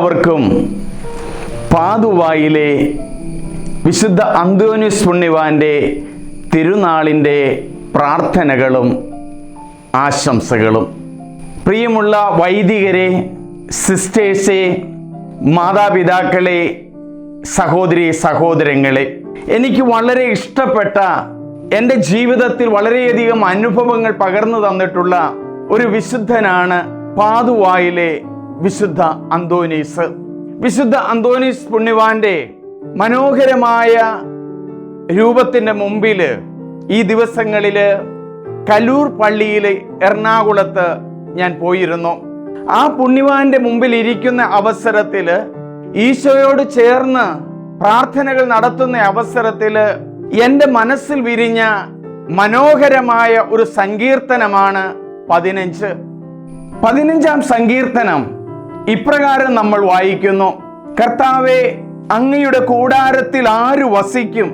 എല്ലാവർക്കും പാതുവായിലെ വിശുദ്ധ അന്തോന്യൂസ് പുണ്യവാൻ്റെ തിരുനാളിൻ്റെ പ്രാർത്ഥനകളും ആശംസകളും. പ്രിയമുള്ള വൈദികരെ, സിസ്റ്റേഴ്സെ, മാതാപിതാക്കളെ, സഹോദരി സഹോദരങ്ങളെ, എനിക്ക് വളരെ ഇഷ്ടപ്പെട്ട, എൻ്റെ ജീവിതത്തിൽ വളരെയധികം അനുഭവങ്ങൾ പകർന്നു തന്നിട്ടുള്ള ഒരു വിശുദ്ധനാണ് പാതുവായിലെ വിശുദ്ധ അന്തോനീസ്. വിശുദ്ധ അന്തോനീസ് പുണ്യവാന്റെ മനോഹരമായ രൂപത്തിൻ്റെ മുമ്പിൽ ഈ ദിവസങ്ങളിൽ കലൂർ പള്ളിയിൽ എറണാകുളത്ത് ഞാൻ പോയിരുന്നു. ആ പുണ്യവാന്റെ മുമ്പിൽ ഇരിക്കുന്ന അവസരത്തിൽ, ഈശോയോട് ചേർന്ന് പ്രാർത്ഥനകൾ നടത്തുന്ന അവസരത്തിൽ എൻ്റെ മനസ്സിൽ വിരിഞ്ഞ മനോഹരമായ ഒരു സങ്കീർത്തനമാണ് 15-ാം സങ്കീർത്തനം. ഇപ്രകാരം നമ്മൾ വായിക്കുന്നു: കർത്താവേ, അങ്ങയുടെ കൂടാരത്തിൽ ആര് വസിക്കും?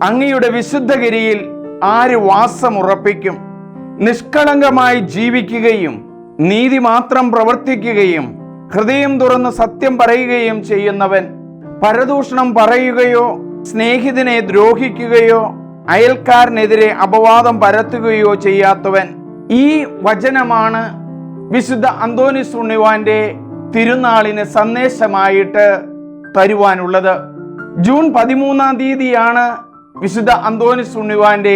അങ്ങയുടെ വിശുദ്ധഗിരിയിൽ ആര് വാസമുറപ്പിക്കും? നിഷ്കളങ്കമായി ജീവിക്കുകയും നീതി മാത്രം പ്രവർത്തിക്കുകയും ഹൃദയം തുറന്ന് സത്യം പറയുകയും ചെയ്യുന്നവൻ, പരദൂഷണം പറയുകയോ സ്നേഹിതനെ ദ്രോഹിക്കുകയോ അയൽക്കാരനെതിരെ അപവാദം പരത്തുകയോ ചെയ്യാത്തവൻ. ഈ വചനമാണ് വിശുദ്ധ അന്തോനീസ് പുണ്യവാന്റെ തിരുനാളിന് സന്ദേശമായിട്ട് തരുവാനുള്ളത്. ജൂൺ 13-ാം തീയതിയാണ് വിശുദ്ധ അന്തോനീസ് പുണ്യവാന്റെ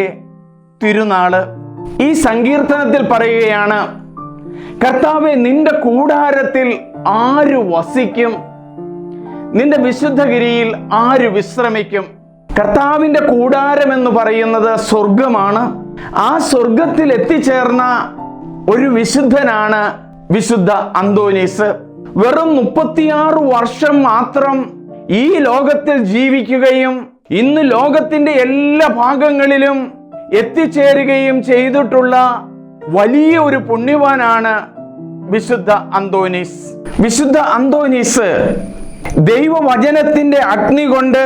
തിരുനാള്. ഈ സങ്കീർത്തനത്തിൽ പറയുകയാണ്: കർത്താവേ, നിന്റെ കൂടാരത്തിൽ ആര് വസിക്കും? നിന്റെ വിശുദ്ധഗിരിയിൽ ആര് വിശ്രമിക്കും? കർത്താവിൻ്റെ കൂടാരം എന്ന് പറയുന്നത് സ്വർഗമാണ്. ആ സ്വർഗത്തിൽ എത്തിച്ചേർന്ന ഒരു വിശുദ്ധനാണ് വിശുദ്ധ അന്തോനീസ്. വെറും 36 വർഷം മാത്രം ഈ ലോകത്തിൽ ജീവിക്കുകയും ഇന്ന് ലോകത്തിന്റെ എല്ലാ ഭാഗങ്ങളിലും എത്തിച്ചേരുകയും ചെയ്തിട്ടുള്ള വലിയ ഒരു പുണ്യവാനാണ് വിശുദ്ധ അന്തോനീസ്. വിശുദ്ധ അന്തോനീസ് ദൈവവചനത്തിന്റെ അഗ്നി കൊണ്ട്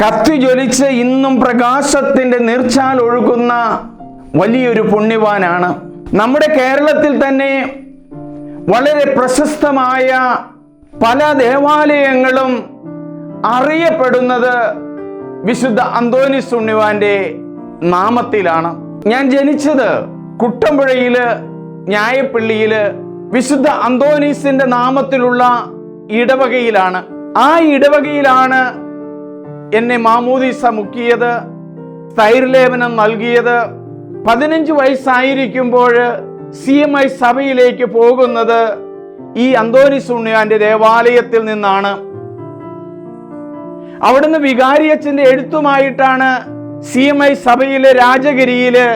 കത്തിജ്വലിച്ച് ഇന്നും പ്രകാശത്തിന്റെ നീർച്ചാൽ ഒഴുകുന്ന വലിയൊരു പുണ്യവാനാണ്. നമ്മുടെ കേരളത്തിൽ തന്നെ വളരെ പ്രശസ്തമായ പല ദേവാലയങ്ങളും അറിയപ്പെടുന്നത് വിശുദ്ധ അന്തോനീസ് പുണ്യവാന്റെ നാമത്തിലാണ്. ഞാൻ ജനിച്ചത് കുട്ടമ്പുഴയില് ഞായപ്പള്ളിയില് വിശുദ്ധ അന്തോനീസിന്റെ നാമത്തിലുള്ള ഇടവകയിലാണ്. ആ ഇടവകയിലാണ് എന്നെ മാമോദീസ മുക്കിയത്, സ്ഥൈര്യലേപനം നൽകിയത്. 15 വയസ്സായിരിക്കുമ്പോൾ CMI സഭയിലേക്ക് പോകുന്നത് ഈ അന്തോനീസ് പുണ്യവാന്റെ ദേവാലയത്തിൽ നിന്നാണ്. അവിടുന്ന് വികാരിയച്ഛന്റെ എഴുത്തുമായിട്ടാണ് CMI സഭയിലെ രാജഗിരിയില്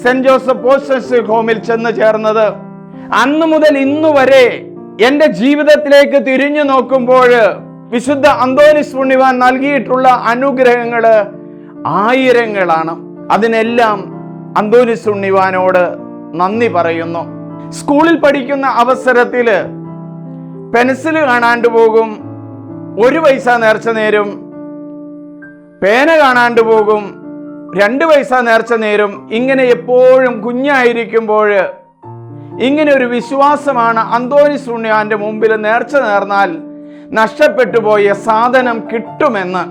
സെന്റ് ജോസഫ് പോസ്റ്റൻസ് ഹോമിൽ ചെന്ന് ചേർന്നത്. അന്നു മുതൽ ഇന്നു വരെ എൻ്റെ ജീവിതത്തിലേക്ക് തിരിഞ്ഞു നോക്കുമ്പോൾ വിശുദ്ധ അന്തോനീസ് പുണ്യവാൻ നൽകിയിട്ടുള്ള അനുഗ്രഹങ്ങൾ ആയിരങ്ങളാണ്. അതിനെല്ലാം അന്തോനീസ് പുണ്യവാനോട് നന്ദി പറയുന്നു. സ്കൂളിൽ പഠിക്കുന്ന അവസരത്തിൽ പെൻസിൽ കാണാണ്ട് പോകും, 1 പൈസ നേർച്ച നേരും. പേന കാണാണ്ട് പോകും, 2 പൈസ നേർച്ച നേരും. ഇങ്ങനെ എപ്പോഴും കുഞ്ഞായിരിക്കുമ്പോൾ ഇങ്ങനെ ഒരു വിശ്വാസമാണ്, അന്തോനീസ് പുണ്യവാന്റെ മുമ്പിൽ നേർച്ച നേർന്നാൽ നഷ്ടപ്പെട്ടു പോയ സാധനം കിട്ടുമെന്ന്.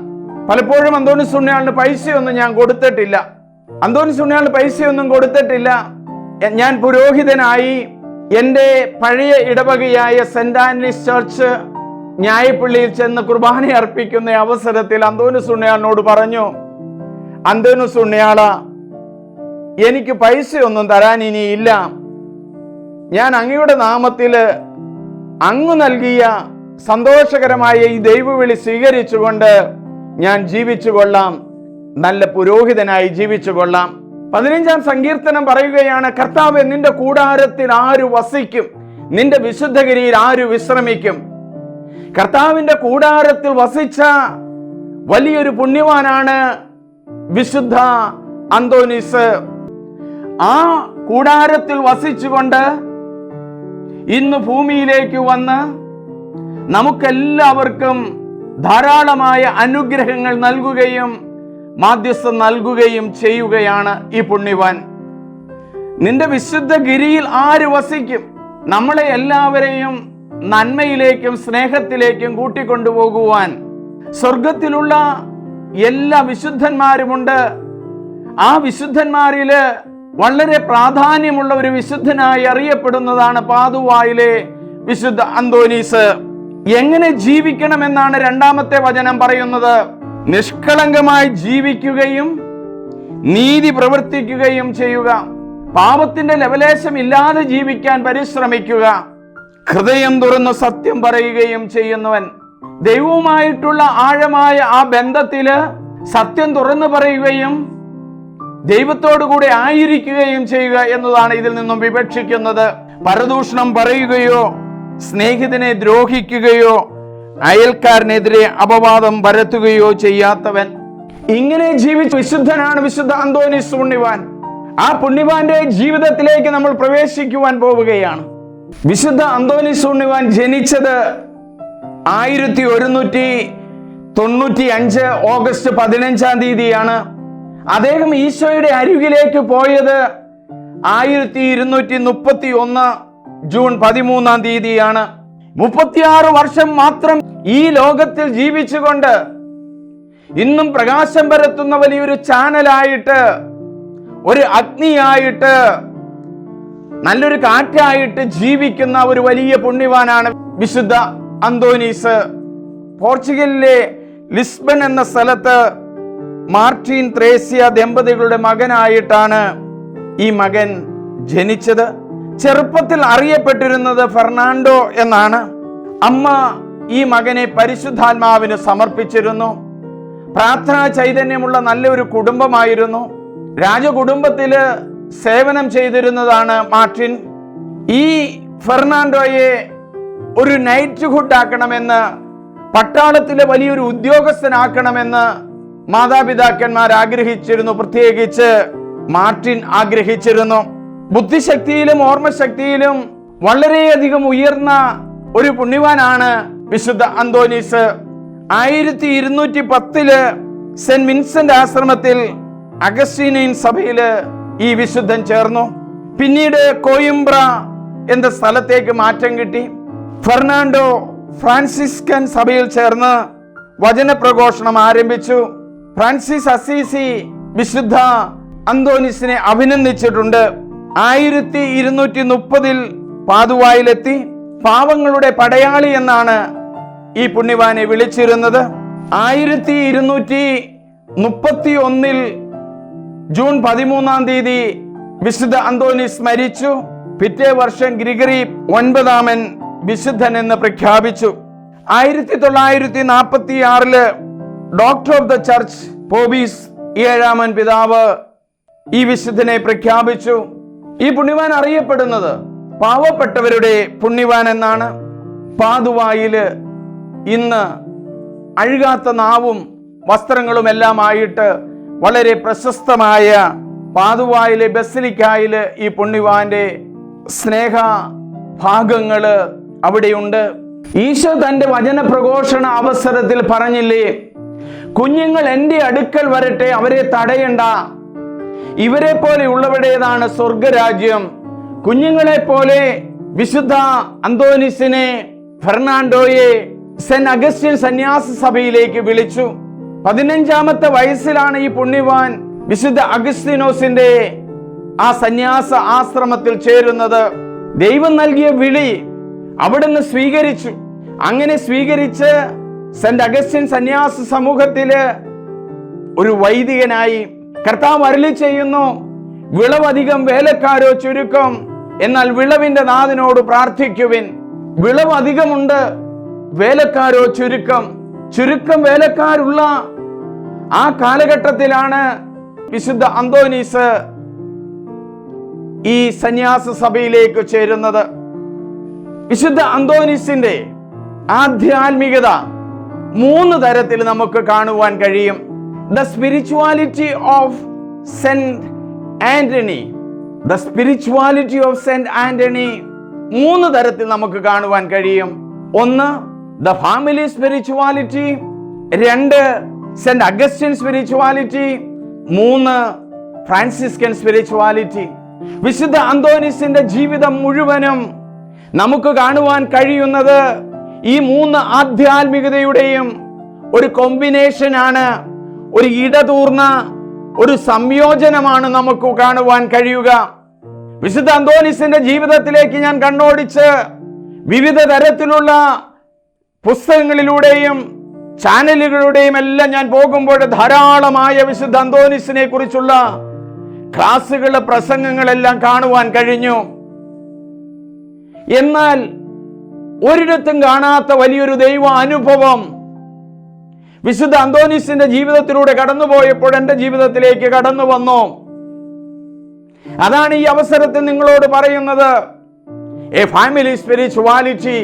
പലപ്പോഴും അന്തോനീസ് പുണ്യവാളിന് പൈസയൊന്നും ഞാൻ കൊടുത്തിട്ടില്ല. അന്തോനീസ് പുണ്യവാളിന് പൈസയൊന്നും കൊടുത്തിട്ടില്ല. ഞാൻ പുരോഹിതനായി എൻ്റെ പഴയ ഇടവകയായ സെന്റ് ആന്റണീസ് ചർച്ച് ഞായപ്പള്ളിയിൽ ചെന്ന് കുർബാന അർപ്പിക്കുന്ന അവസരത്തിൽ അന്തോനീസ് പുണ്യവാളിനോട് പറഞ്ഞു: അന്തോനീസ് പുണ്യാള, എനിക്ക് പൈസയൊന്നും തരാൻ ഇനിയില്ല. ഞാൻ അങ്ങയുടെ നാമത്തിൽ അങ്ങ് നൽകിയ സന്തോഷകരമായ ഈ ദൈവവിളി സ്വീകരിച്ചുകൊണ്ട് ഞാൻ ജീവിച്ചു കൊള്ളാം, നല്ല പുരോഹിതനായി ജീവിച്ചു കൊള്ളാം. 15-ാം സങ്കീർത്തനം പറയുകയാണ്: കർത്താവേ, നിന്റെ കൂടാരത്തിൽ ആര് വസിക്കും? നിന്റെ വിശുദ്ധഗിരിയിൽ ആര് വിശ്രമിക്കും? കർത്താവിന്റെ കൂടാരത്തിൽ വസിച്ച വലിയൊരു പുണ്യവാനാണ് വിശുദ്ധ അന്തോനീസ്. ആ കൂടാരത്തിൽ വസിച്ചുകൊണ്ട് ഇന്ന് ഭൂമിയിലേക്ക് വന്ന് നമുക്കെല്ലാവർക്കും ധാരാളമായ അനുഗ്രഹങ്ങൾ നൽകുകയും മാധ്യസ്ഥം നൽകുകയും ചെയ്യുകയാണ് ഈ പുണ്യവാൻ. നിന്റെ വിശുദ്ധ ഗിരിയിൽ ആര് വസിക്കും? നമ്മളെ എല്ലാവരെയും നന്മയിലേക്കും സ്നേഹത്തിലേക്കും കൂട്ടിക്കൊണ്ടുപോകുവാൻ സ്വർഗത്തിലുള്ള എല്ലാ വിശുദ്ധന്മാരുമുണ്ട്. ആ വിശുദ്ധന്മാരില് വളരെ പ്രാധാന്യമുള്ള ഒരു വിശുദ്ധനായി അറിയപ്പെടുന്നതാണ് പാതുവായിലെ വിശുദ്ധ അന്തോനീസ്. എങ്ങനെ ജീവിക്കണമെന്നാണ് രണ്ടാമത്തെ വചനം പറയുന്നത്? നിഷ്കളങ്കമായി ജീവിക്കുകയും നീതി പ്രവർത്തിക്കുകയും ചെയ്യുക. പാപത്തിന്റെ ലവലേശം ഇല്ലാതെ ജീവിക്കാൻ പരിശ്രമിക്കുക. ഹൃദയം തുറന്ന് സത്യം പറയുകയും ചെയ്യുന്നവൻ. ദൈവവുമായിട്ടുള്ള ആഴമായ ആ ബന്ധത്തില് സത്യം തുറന്നു പറയുകയും ദൈവത്തോടു കൂടെ ആയിരിക്കുകയും ചെയ്യുക എന്നതാണ് ഇതിൽ നിന്നും വിവക്ഷിക്കുന്നത്. പരദൂഷണം പറയുകയോ സ്നേഹിതനെ ദ്രോഹിക്കുകയോ അയൽക്കാരനെതിരെ അപവാദം പരത്തുകയോ ചെയ്യാത്തവൻ. ഇങ്ങനെ ജീവിച്ച വിശുദ്ധനാണ് വിശുദ്ധ അന്തോനീസ് പുണ്യവാൻ. ആ പുണ്യവാന്റെ ജീവിതത്തിലേക്ക് നമ്മൾ പ്രവേശിക്കുവാൻ പോവുകയാണ്. വിശുദ്ധ അന്തോനീസ് പുണ്യവാൻ ജനിച്ചത് 1195 ഓഗസ്റ്റ് 15-ാം തീയതിയാണ്. അദ്ദേഹം ഈശോയുടെ അരികിലേക്ക് പോയത് 1231 ജൂൺ 13-ാം തീയതിയാണ്. 36 വർഷം മാത്രം ഈ ലോകത്തിൽ ജീവിച്ചുകൊണ്ട് ഇന്നും പ്രകാശം പരത്തുന്ന വലിയൊരു ചാനലായിട്ട്, ഒരു അഗ്നിയായിട്ട്, നല്ലൊരു കാറ്റായിട്ട് ജീവിക്കുന്ന ഒരു വലിയ പുണ്യവാനാണ് വിശുദ്ധ അന്തോനീസ്. പോർച്ചുഗലിലെ ലിസ്ബൺ എന്ന സ്ഥലത്ത് മാർട്ടിൻ ത്രേസ്യ ദമ്പതികളുടെ മകനായിട്ടാണ് ഈ മകൻ ജനിച്ചത്. ചെറുപ്പത്തിൽ അറിയപ്പെട്ടിരുന്നത് ഫെർണാണ്ടോ എന്നാണ്. അമ്മ ഈ മകനെ പരിശുദ്ധാത്മാവിന് സമർപ്പിച്ചിരുന്നു. പ്രാർത്ഥനാ ചൈതന്യമുള്ള നല്ലൊരു കുടുംബമായിരുന്നു. രാജകുടുംബത്തില് സേവനം ചെയ്തിരുന്നതാണ് മാർട്ടിൻ. ഈ ഫെർണാണ്ടോയെ ഒരു നൈറ്റ്ഹുഡ് ആക്കണമെന്ന്, പട്ടാളത്തിലെ വലിയൊരു ഉദ്യോഗസ്ഥനാക്കണമെന്ന് മാതാപിതാക്കന്മാർ ആഗ്രഹിച്ചിരുന്നു. പ്രത്യേകിച്ച് മാർട്ടിൻ ആഗ്രഹിച്ചിരുന്നു. ബുദ്ധിശക്തിയിലും ഓർമ്മശക്തിയിലും വളരെയധികം ഉയർന്ന ഒരു പുണ്യവാനാണ് വിശുദ്ധ അന്തോനീസ്. 1210 സെന്റ് വിൻസെന്റ് ആശ്രമത്തിൽ അഗസ്റ്റീനൈൻ സഭയില് ഈ വിശുദ്ധൻ ചേർന്നു. പിന്നീട് കോയിംബ്ര എന്ന സ്ഥലത്തേക്ക് മാറ്റം കിട്ടി. ഫെർണാണ്ടോ ഫ്രാൻസിസ്കൻ സഭയിൽ ചേർന്ന് വചനപ്രഘോഷണം ആരംഭിച്ചു. ഫ്രാൻസിസ് അസീസി വിശുദ്ധ അന്തോനീസിനെ അഭിനന്ദിച്ചിട്ടുണ്ട്. 1230 പാതുവായിലെത്തി. പാവങ്ങളുടെ പടയാളി എന്നാണ് ഈ പുണ്യവാനെ വിളിച്ചിരുന്നത്. 1231 ജൂൺ 13-ാം തീയതി വിശുദ്ധ അന്തോനീസ് മരിച്ചു. പിറ്റേ വർഷം ഗ്രിഗറി 9-ാമൻ വിശുദ്ധൻ എന്ന് പ്രഖ്യാപിച്ചു. 1946 ഡോക്ടർ ഓഫ് ദ ചർച്ച് പോബീസ് 7-ാമൻ പിതാവ് ഈ വിശുദ്ധനെ പ്രഖ്യാപിച്ചു. ഈ പുണ്യവാൻ അറിയപ്പെടുന്നത് പാവപ്പെട്ടവരുടെ പുണ്യവാൻ എന്നാണ്. പാതുവായില് ഇന്ന് അഴുകാത്ത നാവും വസ്ത്രങ്ങളും എല്ലാമായിട്ട് വളരെ പ്രശസ്തമായ പാതുവായിലെ ബസിലിക്കായില് ഈ പുണ്യവാന്റെ സ്നേഹ ഭാഗങ്ങള് അവിടെയുണ്ട്. ഈശോ തന്റെ വചന പ്രഘോഷണ അവസരത്തിൽ പറഞ്ഞില്ലേ, കുഞ്ഞുങ്ങൾ എൻ്റെ അടുക്കൽ വരട്ടെ, അവരെ തടയണ്ട, ഇവരെ പോലെ ഉള്ളവരുടേതാണ് സ്വർഗരാജ്യം. കുഞ്ഞുങ്ങളെ പോലെ വിശുദ്ധ അന്തോനീസിനെ, ഫെർണാണ്ടോയെ സെന്റ് അഗസ്റ്റിൻ സന്യാസ സഭയിലേക്ക് വിളിച്ചു. 15-ാമത്തെ വയസ്സിലാണ് ഈ പുണ്യവാൻ വിശുദ്ധ അഗസ്തീനോസിന്റെ ആ സന്യാസ ആശ്രമത്തിൽ ചേരുന്നത്. ദൈവം നൽകിയ വിളി അവിടുന്ന് സ്വീകരിച്ചു. അങ്ങനെ സ്വീകരിച്ച് സെന്റ് അഗസ്റ്റിൻ സന്യാസ സമൂഹത്തില് ഒരു വൈദികനായി. കർത്താവ് അരുളി ചെയ്യുന്നു, വിളവധികം വേലക്കാരോ ചുരുക്കം, എന്നാൽ വിളവിന്റെ നാഥനോട് പ്രാർത്ഥിക്കുവിൻ. വിളവ് അധികമുണ്ട്, വേലക്കാരോ ചുരുക്കം. ചുരുക്കം വേലക്കാരുള്ള ആ കാലഘട്ടത്തിലാണ് വിശുദ്ധ അന്തോനീസ് ഈ സന്യാസ സഭയിലേക്ക് ചേരുന്നത്. വിശുദ്ധ അന്തോനീസിന്റെ ആധ്യാത്മികത 3 തരത്തിൽ നമുക്ക് കാണുവാൻ കഴിയും. The spirituality of saint Antony. The spirituality of saint Antony 3 തരത്തിൽ നമുക്ക് കാണുവാൻ കഴിയും. 1 the family spirituality, 2 saint Augustine spirituality, 3 Franciscan spirituality. വിശുദ്ധ അന്തോനീസിന്റെ ജീവിതം മുഴുവനും നമുക്ക് കാണുവാൻ കഴിയുന്നത് ഈ മൂന്ന് ആധ്യാത്മികതയുടെയും ഒരു കോമ്പിനേഷനാണ്, ഒരു ഇടതൂർന്ന ഒരു സംയോജനമാണ് നമുക്ക് കാണുവാൻ കഴിയുക. വിശുദ്ധ അന്തോനീസിന്റെ ജീവിതത്തിലേക്ക് ഞാൻ കണ്ണോടിച്ച് വിവിധ തരത്തിലുള്ള പുസ്തകങ്ങളിലൂടെയും ചാനലുകളുടെയും എല്ലാം ഞാൻ പോകുമ്പോൾ ധാരാളമായ വിശുദ്ധ അന്തോനീസിനെ കുറിച്ചുള്ള ക്ലാസുകൾ, പ്രസംഗങ്ങളെല്ലാം കാണുവാൻ കഴിഞ്ഞു. എന്നാൽ ഒരിടത്തും കാണാത്ത വലിയൊരു ദൈവ അനുഭവം വിശുദ്ധ അന്തോനീസിന്റെ ജീവിതത്തിലൂടെ കടന്നുപോയപ്പോൾ എൻ്റെ ജീവിതത്തിലേക്ക് കടന്നു വന്നു. അതാണ് ഈ അവസരത്തിൽ നിങ്ങളോട് പറയുന്നത്. A family spirituality.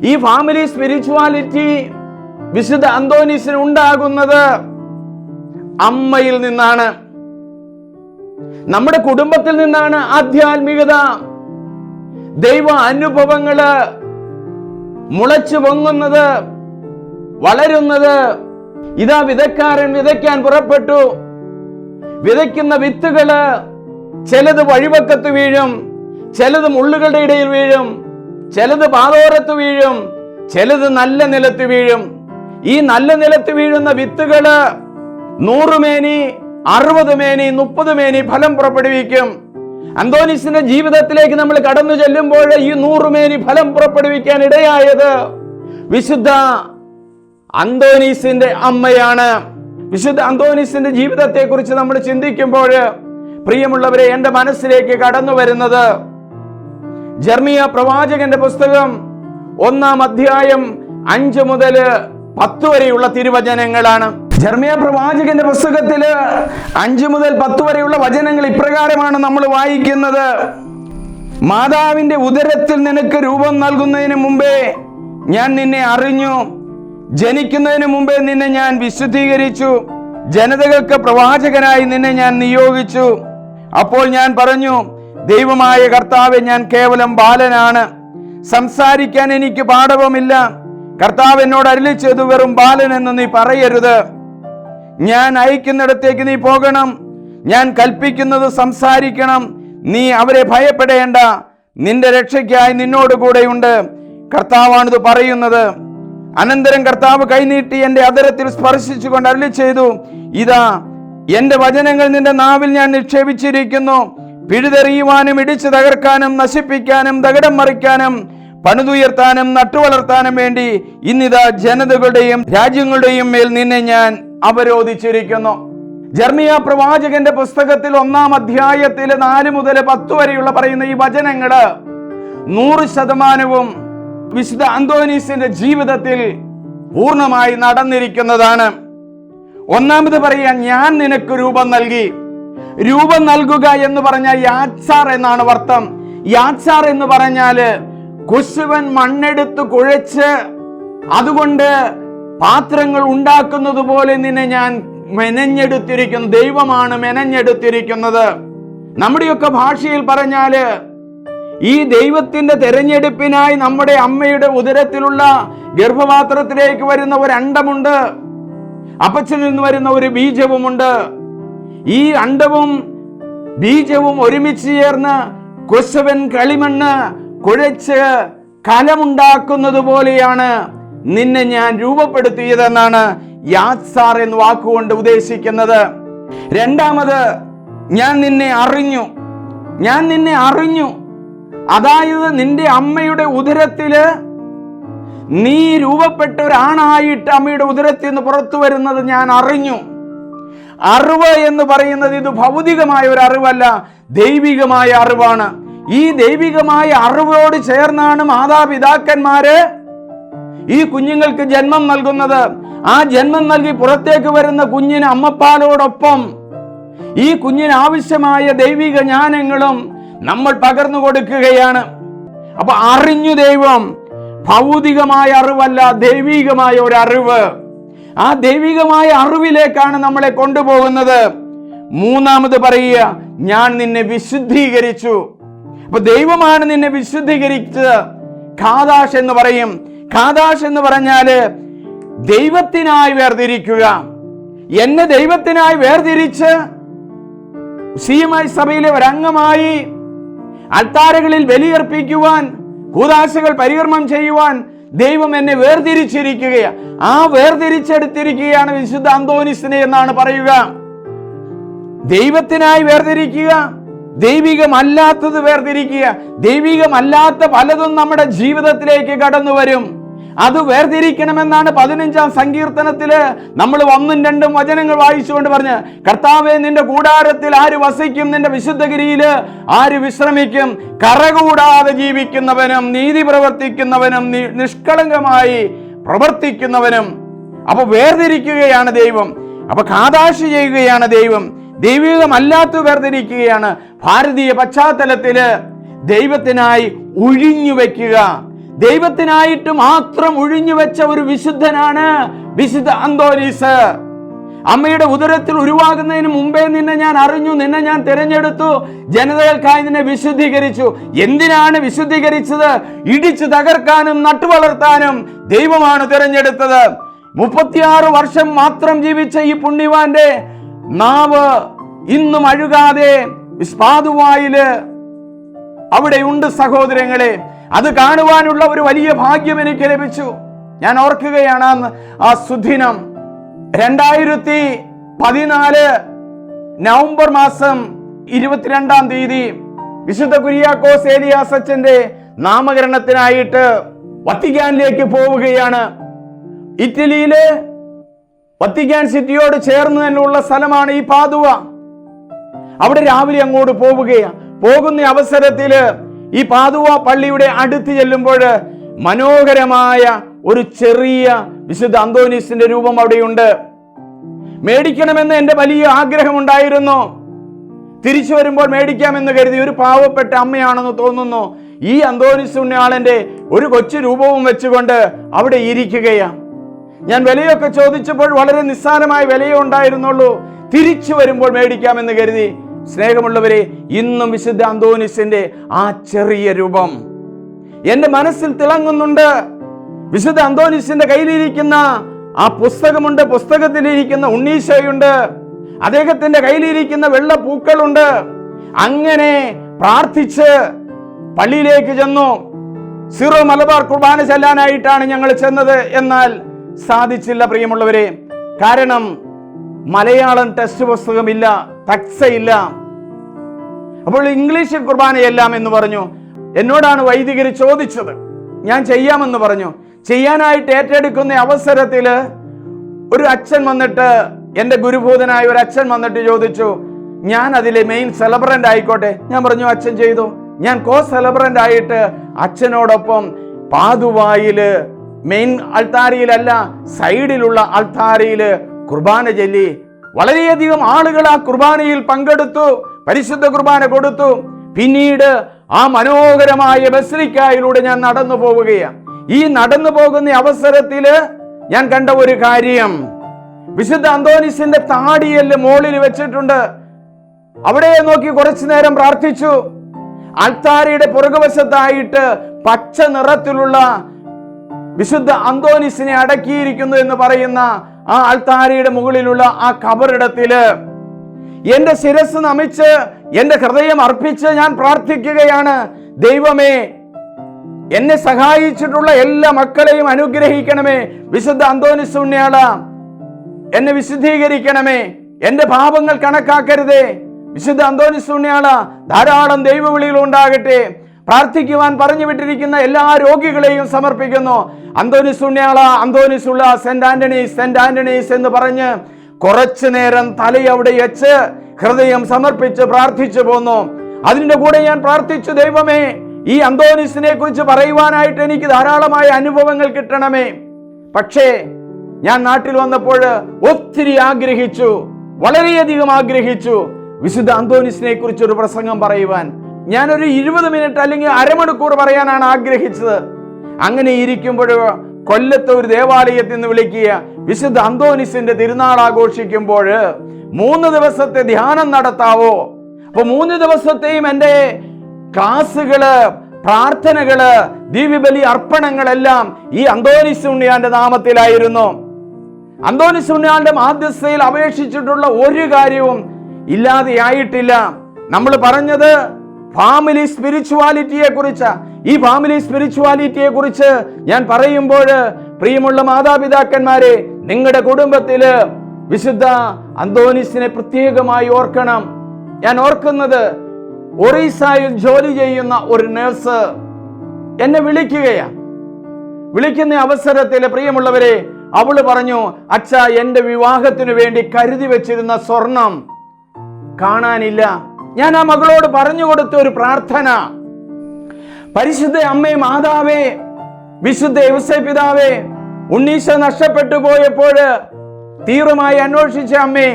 ഈ ഫാമിലി സ്പിരിച്വാലിറ്റി വിശുദ്ധ അന്തോനീസിന് ഉണ്ടാകുന്നത് അമ്മയിൽ നിന്നാണ്, നമ്മുടെ കുടുംബത്തിൽ നിന്നാണ് ആധ്യാത്മികത, ദൈവ അനുഭവങ്ങള് മുളച്ചു പൊങ്ങുന്നത്, വളരുന്നത്. ഇതാ വിതക്കാരൻ വിതയ്ക്കാൻ പുറപ്പെട്ടു. വിതയ്ക്കുന്ന വിത്തുകള് ചിലത് വഴിവക്കത്ത് വീഴും, ചിലത് മുള്ളുകളുടെ ഇടയിൽ വീഴും, ചിലത് പാതോരത്ത് വീഴും, ചിലത് നല്ല നിലത്ത് വീഴും. ഈ നല്ല നിലത്ത് വീഴുന്ന വിത്തുകള് 100 മേനി, 60 മേനി, 30 മേനി ഫലം പുറപ്പെടുവിക്കും. അന്തോനീസിന്റെ ജീവിതത്തിലേക്ക് നമ്മൾ കടന്നു ചെല്ലുമ്പോൾ ഈ 100 മേനി ഫലം പുറപ്പെടുവിക്കാൻ ഇടയായത് വിശുദ്ധ അന്തോനീസിന്റെ അമ്മയാണ്. വിശുദ്ധ അന്തോനീസിന്റെ ജീവിതത്തെ കുറിച്ച് നമ്മൾ ചിന്തിക്കുമ്പോൾ പ്രിയമുള്ളവരെ, എൻ്റെ മനസ്സിലേക്ക് കടന്നു വരുന്നത് ജെർമിയ പ്രവാചകന്റെ പുസ്തകം 1-ാം അധ്യായം 5 മുതൽ 10 വരെയുള്ള തിരുവചനങ്ങളാണ്. ജെർമിയ പ്രവാചകന്റെ പുസ്തകത്തില് 5 മുതൽ 10 വരെയുള്ള വചനങ്ങൾ ഇപ്രകാരമാണ് നമ്മൾ വായിക്കുന്നത്. മാതാവിന്റെ ഉദരത്തിൽ നിനക്ക് രൂപം നൽകുന്നതിന് മുമ്പേ ഞാൻ നിന്നെ അറിഞ്ഞു, ജനിക്കുന്നതിന് മുമ്പേ നിന്നെ ഞാൻ വിശുദ്ധീകരിച്ചു, ജനതകൾക്ക് പ്രവാചകനായി നിന്നെ ഞാൻ നിയോഗിച്ചു. അപ്പോൾ ഞാൻ പറഞ്ഞു, ദൈവമായ കർത്താവേ, ഞാൻ കേവലം ബാലനാണ്, സംസാരിക്കാൻ എനിക്ക് പാടവമില്ല. കർത്താവ് എന്നോട് അരുളിച്ചത് വെറും ബാലൻ എന്ന് നീ പറയരുത്. ഞാൻ അയക്കുന്നിടത്തേക്ക് നീ പോകണം, ഞാൻ കൽപ്പിക്കുന്നത് സംസാരിക്കണം. നീ അവരെ ഭയപ്പെടേണ്ട, നിന്റെ രക്ഷയ്ക്കായി നിന്നോട് കൂടെയുണ്ട്. കർത്താവാണിത് പറയുന്നത്. അനന്തരം കർത്താവ് കൈനീട്ടി എൻ്റെ അധരത്തിൽ സ്പർശിച്ചുകൊണ്ട് അരുളി ചെയ്തു, ഇതാ എൻ്റെ വചനങ്ങൾ നിന്റെ നാവിൽ ഞാൻ നിക്ഷേപിച്ചിരിക്കുന്നു. പിഴുതെറിയുവാനും ഇടിച്ചു തകർക്കാനും നശിപ്പിക്കാനും തകിടം മറിക്കാനും പണിതുയർത്താനും നട്ടുവളർത്താനും വേണ്ടി ഇന്നിതാ ജനതകളുടെയും രാജ്യങ്ങളുടെയും മേൽ നിന്നെ ഞാൻ അവരോധിച്ചിരിക്കുന്നു. ജെർമിയ പ്രവാചകന്റെ പുസ്തകത്തിൽ 1-ാം അധ്യായത്തിൽ 4 മുതൽ 10 വരെയുള്ള പറയുന്ന ഈ വചനങ്ങള് 100% വിശുദ്ധ അന്തോനീസിന്റെ ജീവിതത്തിൽ പൂർണ്ണമായി നടന്നിരിക്കുന്നതാണ്. ഒന്നാമത് പറയാൻ, ഞാൻ നിനക്ക് രൂപം നൽകി. രൂപം നൽകുക എന്ന് പറഞ്ഞാൽ യാത്സാർ എന്നാണ് അർത്ഥം. യാത്സാർ എന്ന് പറഞ്ഞാല് കുശവൻ മണ്ണെടുത്ത് കുഴച്ച് അതുകൊണ്ട് പാത്രങ്ങൾ ഉണ്ടാക്കുന്നത് പോലെ നിന്നെ ഞാൻ മെനഞ്ഞെടുത്തിരിക്കുന്നു. ദൈവമാണ് മെനഞ്ഞെടുത്തിരിക്കുന്നത്. നമ്മുടെയൊക്കെ ഭാഷയിൽ പറഞ്ഞാല് ഈ ദൈവത്തിന്റെ തെരഞ്ഞെടുപ്പിനായി നമ്മുടെ അമ്മയുടെ ഉദരത്തിലുള്ള ഗർഭപാത്രത്തിലേക്ക് വരുന്ന ഒരു അണ്ടമുണ്ട്, അപ്പച്ചനിൽ നിന്ന് വരുന്ന ഒരു ബീജവുമുണ്ട്. ഈ അണ്ടവും ബീജവും ഒരുമിച്ച് ചേർന്ന് കുശവൻ കളിമണ്ണ് കുഴച്ച് കലമുണ്ടാക്കുന്നത് പോലെയാണ് നിന്നെ ഞാൻ രൂപപ്പെടുത്തിയതെന്നാണ് യാത്സാർ എന്ന വാക്കുകൊണ്ട് ഉദ്ദേശിക്കുന്നത്. രണ്ടാമത്, ഞാൻ നിന്നെ അറിഞ്ഞു. ഞാൻ നിന്നെ അറിഞ്ഞു, അതായത് നിന്റെ അമ്മയുടെ ഉദരത്തില് നീ രൂപപ്പെട്ട ഒരാണായിട്ട് അമ്മയുടെ ഉദരത്തിൽ നിന്ന് പുറത്തു വരുന്നത് ഞാൻ അറിഞ്ഞു. അറിവ് എന്ന് പറയുന്നത് ഇത് ഭൗതികമായ ഒരു അറിവല്ല, ദൈവികമായ അറിവാണ്. ഈ ദൈവികമായ അറിവോട് ചേർന്നാണ് മാതാപിതാക്കന്മാര് ഈ കുഞ്ഞുങ്ങൾക്ക് ജന്മം നൽകുന്നത്. ആ ജന്മം നൽകി പുറത്തേക്ക് വരുന്ന കുഞ്ഞിന് അമ്മപ്പാലോടൊപ്പം ഈ കുഞ്ഞിന് ആവശ്യമായ ദൈവിക ജ്ഞാനങ്ങളും നമ്മൾ പകർന്നു കൊടുക്കുകയാണ്. അപ്പൊ അറിഞ്ഞു ദൈവം ഭൗതികമായ അറിവല്ല, ദൈവികമായ ഒരു അറിവ്. ആ ദൈവികമായ അറിവിലേക്കാണ് നമ്മളെ കൊണ്ടുപോകുന്നത്. മൂന്നാമത് പറയുക, ഞാൻ നിന്നെ വിശുദ്ധീകരിച്ചു. അപ്പൊ ദൈവമാണ് നിന്നെ വിശുദ്ധീകരിച്ചത്. ഖാദാഷ് എന്ന് പറയും. ഖാദാഷ് എന്ന് പറഞ്ഞാല് ദൈവത്തിനായി വേർതിരിക്കുക. എന്നെ ദൈവത്തിനായി വേർതിരിച്ച് സഭയിലെ ഒരംഗമായി അൾത്താരകളിൽ ബലിയർപ്പിക്കുവാൻ, കൂദാശകൾ പരികർമ്മം ചെയ്യുവാൻ ദൈവം എന്നെ വേർതിരിച്ചിരിക്കുകയാണ്. ആ വേർതിരിച്ചെടുത്തിരിക്കുകയാണ് വിശുദ്ധ അന്തോനീസിനെ എന്നാണ് പറയുക. ദൈവത്തിനായി വേർതിരിക്കുക, ദൈവികമല്ലാത്തത് വേർതിരിക്കുക. ദൈവികമല്ലാത്ത പലതും നമ്മുടെ ജീവിതത്തിലേക്ക് കടന്നു വരും. അത് വേർതിരിക്കണമെന്നാണ് 15-ാം സങ്കീർത്തനത്തില് നമ്മൾ 1-2 വചനങ്ങൾ വായിച്ചുകൊണ്ട് പറഞ്ഞ്, കർത്താവേ, നിന്റെ കൂടാരത്തിൽ ആര് വസിക്കും? നിന്റെ വിശുദ്ധഗിരിയില് ആര് വിശ്രമിക്കും? കറകൂടാതെ ജീവിക്കുന്നവനും നീതി പ്രവർത്തിക്കുന്നവനും നിഷ്കളങ്കമായി പ്രവർത്തിക്കുന്നവനും. അപ്പൊ വേർതിരിക്കുകയാണ് ദൈവം. അപ്പൊ കാദാശ് ചെയ്യുകയാണ് ദൈവം. ദൈവികമല്ലാത്ത വേർതിരിക്കുകയാണ്. ഭാരതീയ പശ്ചാത്തലത്തില് ദൈവത്തിനായി ഒഴിഞ്ഞു വെക്കുക, ദൈവത്തിനായിട്ട് മാത്രം ഒഴിഞ്ഞു വെച്ച ഒരു വിശുദ്ധനാണ് വിശുദ്ധ അന്തോനീസ്. അമ്മയുടെ ഉദരത്തിൽ ഉരുവാകുന്നതിന് മുമ്പേ നിന്നെ ഞാൻ അറിഞ്ഞു, നിന്നെ ഞാൻ തിരഞ്ഞെടുത്തു, ജനതകൾക്കായി നിന്നെ വിശുദ്ധീകരിച്ചു. എന്തിനാണ് വിശുദ്ധീകരിച്ചത്? ഇടിച്ചു തകർക്കാനും നട്ടുവളർത്താനും ദൈവമാണ് തിരഞ്ഞെടുത്തത്. 36 വർഷം മാത്രം ജീവിച്ച ഈ പുണ്യവാന്റെ നാവ് ഇന്നും അഴുകാതെ സ്പാതുവായില് അവിടെയുണ്ട് സഹോദരങ്ങളെ. അത് കാണുവാനുള്ള ഒരു വലിയ ഭാഗ്യം എനിക്ക് ലഭിച്ചു. ഞാൻ ഓർക്കുകയാണ് ആ സുദിനം 2014 നവംബർ മാസം 22-ാം തീയതി വിശുദ്ധ കുര്യാക്കോസ് ഏലിയാസ് അച്ഛന്റെ നാമകരണത്തിനായിട്ട് വത്തിക്കാനിലേക്ക് പോവുകയാണ്. ഇറ്റലിയിലെ വത്തിക്കാൻ സിറ്റിയോട് ചേർന്ന് തന്നെയുള്ള സ്ഥലമാണ് ഈ പാദുവ. അവിടെ രാവിലെ അങ്ങോട്ട് പോവുകയാണ്. പോകുന്ന അവസരത്തില് ഈ പാദുവ പള്ളിയുടെ അടുത്ത് ചെല്ലുമ്പോൾ മനോഹരമായ ഒരു ചെറിയ വിശുദ്ധ അന്തോനീസിന്റെ രൂപം അവിടെയുണ്ട്. മേടിക്കണമെന്ന് എൻ്റെ വലിയ ആഗ്രഹമുണ്ടായിരുന്നു. തിരിച്ചു വരുമ്പോൾ മേടിക്കാമെന്ന് കരുതി. ഒരു പാവപ്പെട്ട അമ്മയാണെന്ന് തോന്നുന്നു. ഈ അന്തോനീസ് ഉണ്ണിയാളന്റെ ഒരു കൊച്ചു രൂപവും വെച്ചുകൊണ്ട് അവിടെ ഇരിക്കുകയാണ്. ഞാൻ വിലയൊക്കെ ചോദിച്ചപ്പോൾ വളരെ നിസ്സാരമായ വിലയേ ഉണ്ടായിരുന്നുള്ളൂ. തിരിച്ചു വരുമ്പോൾ മേടിക്കാമെന്ന് കരുതി. സ്നേഹമുള്ളവരെ, ഇന്നും വിശുദ്ധ അന്തോനീസിന്റെ ആ ചെറിയ രൂപം എന്റെ മനസ്സിൽ തിളങ്ങുന്നുണ്ട്. വിശുദ്ധ അന്തോനീസിന്റെ കയ്യിലിരിക്കുന്ന ആ പുസ്തകമുണ്ട്. പുസ്തകത്തിലിരിക്കുന്ന ഉണ്ണീശോയുണ്ട്. അദ്ദേഹത്തിന്റെ കയ്യിലിരിക്കുന്ന വെള്ള പൂക്കളുണ്ട്. അങ്ങനെ പ്രാർത്ഥിച്ച് പള്ളിയിലേക്ക് ചെന്നു. സീറോ മലബാർ കുർബാന ചെല്ലാനായിട്ടാണ് ഞങ്ങൾ ചെന്നത്. എന്നാൽ സാധിച്ചില്ല പ്രിയമുള്ളവരെ. കാരണം മലയാളം ടെക്സ്റ്റ് പുസ്തകമില്ല, തക്സയില്ല. അപ്പോൾ ഇംഗ്ലീഷിൽ കുർബാനയെല്ലാം എന്ന് പറഞ്ഞു. എന്നോടാണ് വൈദികർ ചോദിച്ചത്. ഞാൻ ചെയ്യാമെന്ന് പറഞ്ഞു. ചെയ്യാനായിട്ട് ഏറ്റെടുക്കുന്ന അവസരത്തിൽ ഒരു അച്ഛൻ വന്നിട്ട്, എൻ്റെ ഗുരുഭൂതനായ ഒരു അച്ഛൻ വന്നിട്ട് ചോദിച്ചു, ഞാൻ അതിലെ മെയിൻ സെലിബ്രന്റ് ആയിക്കോട്ടെ? ഞാൻ പറഞ്ഞു, അച്ഛൻ ചെയ്തു. ഞാൻ കോ സെലിബ്രന്റ് ആയിട്ട് അച്ഛനോടൊപ്പം പാതുവായില് മെയിൻ അൾത്താരിയിലല്ല, സൈഡിലുള്ള അൾത്താരിയില് കുർബാന ചൊല്ലി. വളരെയധികം ആളുകൾ ആ കുർബാനയിൽ പങ്കെടുത്തു, പരിശുദ്ധ കുർബാന കൊടുത്തു. പിന്നീട് ആ മനോഹരമായ ബസിലിക്കായിലൂടെ ഞാൻ നടന്നു പോവുകയാണ്. ഈ നടന്നു പോകുന്ന അവസരത്തില് ഞാൻ കണ്ട ഒരു കാര്യം, വിശുദ്ധ അന്തോനീസിന്റെ താടിയെല്ല് മോളിൽ വെച്ചിട്ടുണ്ട്. അവിടെ നോക്കി കുറച്ചു നേരം പ്രാർത്ഥിച്ചു. അൾത്താരയുടെ പുറകുവശത്തായിട്ട് പച്ച നിറത്തിലുള്ള വിശുദ്ധ അന്തോനീസിനെ അടക്കിയിരിക്കുന്നു എന്ന് പറയുന്ന ആ അൾത്താരയുടെ മുകളിലുള്ള ആ കബറിടത്തില് എന്റെ ശിരസ് നമിച്ച് എന്റെ ഹൃദയം അർപ്പിച്ച് ഞാൻ പ്രാർത്ഥിക്കുകയാണ്. ദൈവമേ, എന്നെ സഹായിച്ചിട്ടുള്ള എല്ലാ മക്കളെയും അനുഗ്രഹിക്കണമേ. വിശുദ്ധ അന്തോനീസ് ഉണ്ണിയാള, എന്നെ വിശുദ്ധീകരിക്കണമേ. എന്റെ പാപങ്ങൾ കണക്കാക്കരുതേ. വിശുദ്ധ അന്തോനീസ് ഉണ്ണിയാള, ധാരാളം ദൈവവിളികൾ ഉണ്ടാകട്ടെ. പ്രാർത്ഥിക്കുവാൻ പറഞ്ഞു വിട്ടിരിക്കുന്ന എല്ലാ രോഗികളെയും സമർപ്പിക്കുന്നു. അന്തോനീസ് ഉണ്ണിയാള, അന്തോനീസ് ഉള്ള സെന്റ് ആന്റണീസ്, സെന്റ് ആന്റണീസ് എന്ന് പറഞ്ഞ് കുറച്ചു നേരം തലയവിടെ വെച്ച് ഹൃദയം സമർപ്പിച്ച് പ്രാർത്ഥിച്ചു പോന്നു. അതിൻ്റെ കൂടെ ഞാൻ പ്രാർത്ഥിച്ചു, ദൈവമേ, ഈ അന്തോനീസിനെ കുറിച്ച് പറയുവാനായിട്ട് എനിക്ക് ധാരാളമായ അനുഭവങ്ങൾ കിട്ടണമേ. പക്ഷേ ഞാൻ നാട്ടിൽ വന്നപ്പോൾ ഒത്തിരി ആഗ്രഹിച്ചു, വളരെയധികം ആഗ്രഹിച്ചു വിശുദ്ധ അന്തോനീസിനെ കുറിച്ച് ഒരു പ്രസംഗം പറയുവാൻ. ഞാനൊരു 20 മിനിറ്റ് അല്ലെങ്കിൽ അരമണിക്കൂർ പറയാനാണ് ആഗ്രഹിച്ചത്. അങ്ങനെ ഇരിക്കുമ്പോൾ കൊല്ലത്തെ ഒരു ദേവാലയത്തിൽ നിന്ന് വിളിക്കുക, വിശുദ്ധ അന്തോനീസിന്റെ തിരുനാൾ ആഘോഷിക്കുമ്പോൾ 3 ദിവസത്തെ ധ്യാനം നടത്താവോ? അപ്പൊ 3 ദിവസത്തെയും എൻ്റെ ക്ലാസ്സുകള്, പ്രാർത്ഥനകള്, ദിവ്യബലി അർപ്പണങ്ങളെല്ലാം ഈ അന്തോനീസ് ഉണ്ണിയാന്റെ നാമത്തിലായിരുന്നു. അന്തോനീസ് ഉണ്ണിയാന്റെ മാധ്യസ്ഥയിൽ അപേക്ഷിച്ചിട്ടുള്ള ഒരു കാര്യവും ഇല്ലാതെയായിട്ടില്ല. നമ്മൾ പറഞ്ഞത് ഫാമിലി സ്പിരിച്വാലിറ്റിയെ കുറിച്ച്. ഈ ഫാമിലി സ്പിരിച്വാലിറ്റിയെ കുറിച്ച് ഞാൻ പറയുമ്പോൾ, പ്രിയമുള്ള മാതാപിതാക്കന്മാരെ, നിങ്ങളുടെ കുടുംബത്തില് വിശുദ്ധ അന്തോനീസിനെ പ്രത്യേകമായി ഓർക്കണം. ഞാൻ ഓർക്കുന്നത്, ഒറീസയിൽ ജോലി ചെയ്യുന്ന ഒരു നഴ്സ് എന്നെ വിളിക്കുന്ന അവസരത്തിൽ, പ്രിയമുള്ളവരെ, അവള് പറഞ്ഞു, അച്ഛാ, എന്റെ വിവാഹത്തിനു വേണ്ടി കരുതി വെച്ചിരുന്ന സ്വർണം കാണാനില്ല. ഞാൻ ആ മകളോട് പറഞ്ഞു കൊടുത്ത ഒരു പ്രാർത്ഥന, പരിശുദ്ധ അമ്മേ, മാതാവേ, വിശുദ്ധ ഔസേപ്പിതാവേ, ഉണ്ണീശോ നഷ്ടപ്പെട്ടു പോയപ്പോൾ തീവ്രമായി അന്വേഷിച്ച അമ്മേ,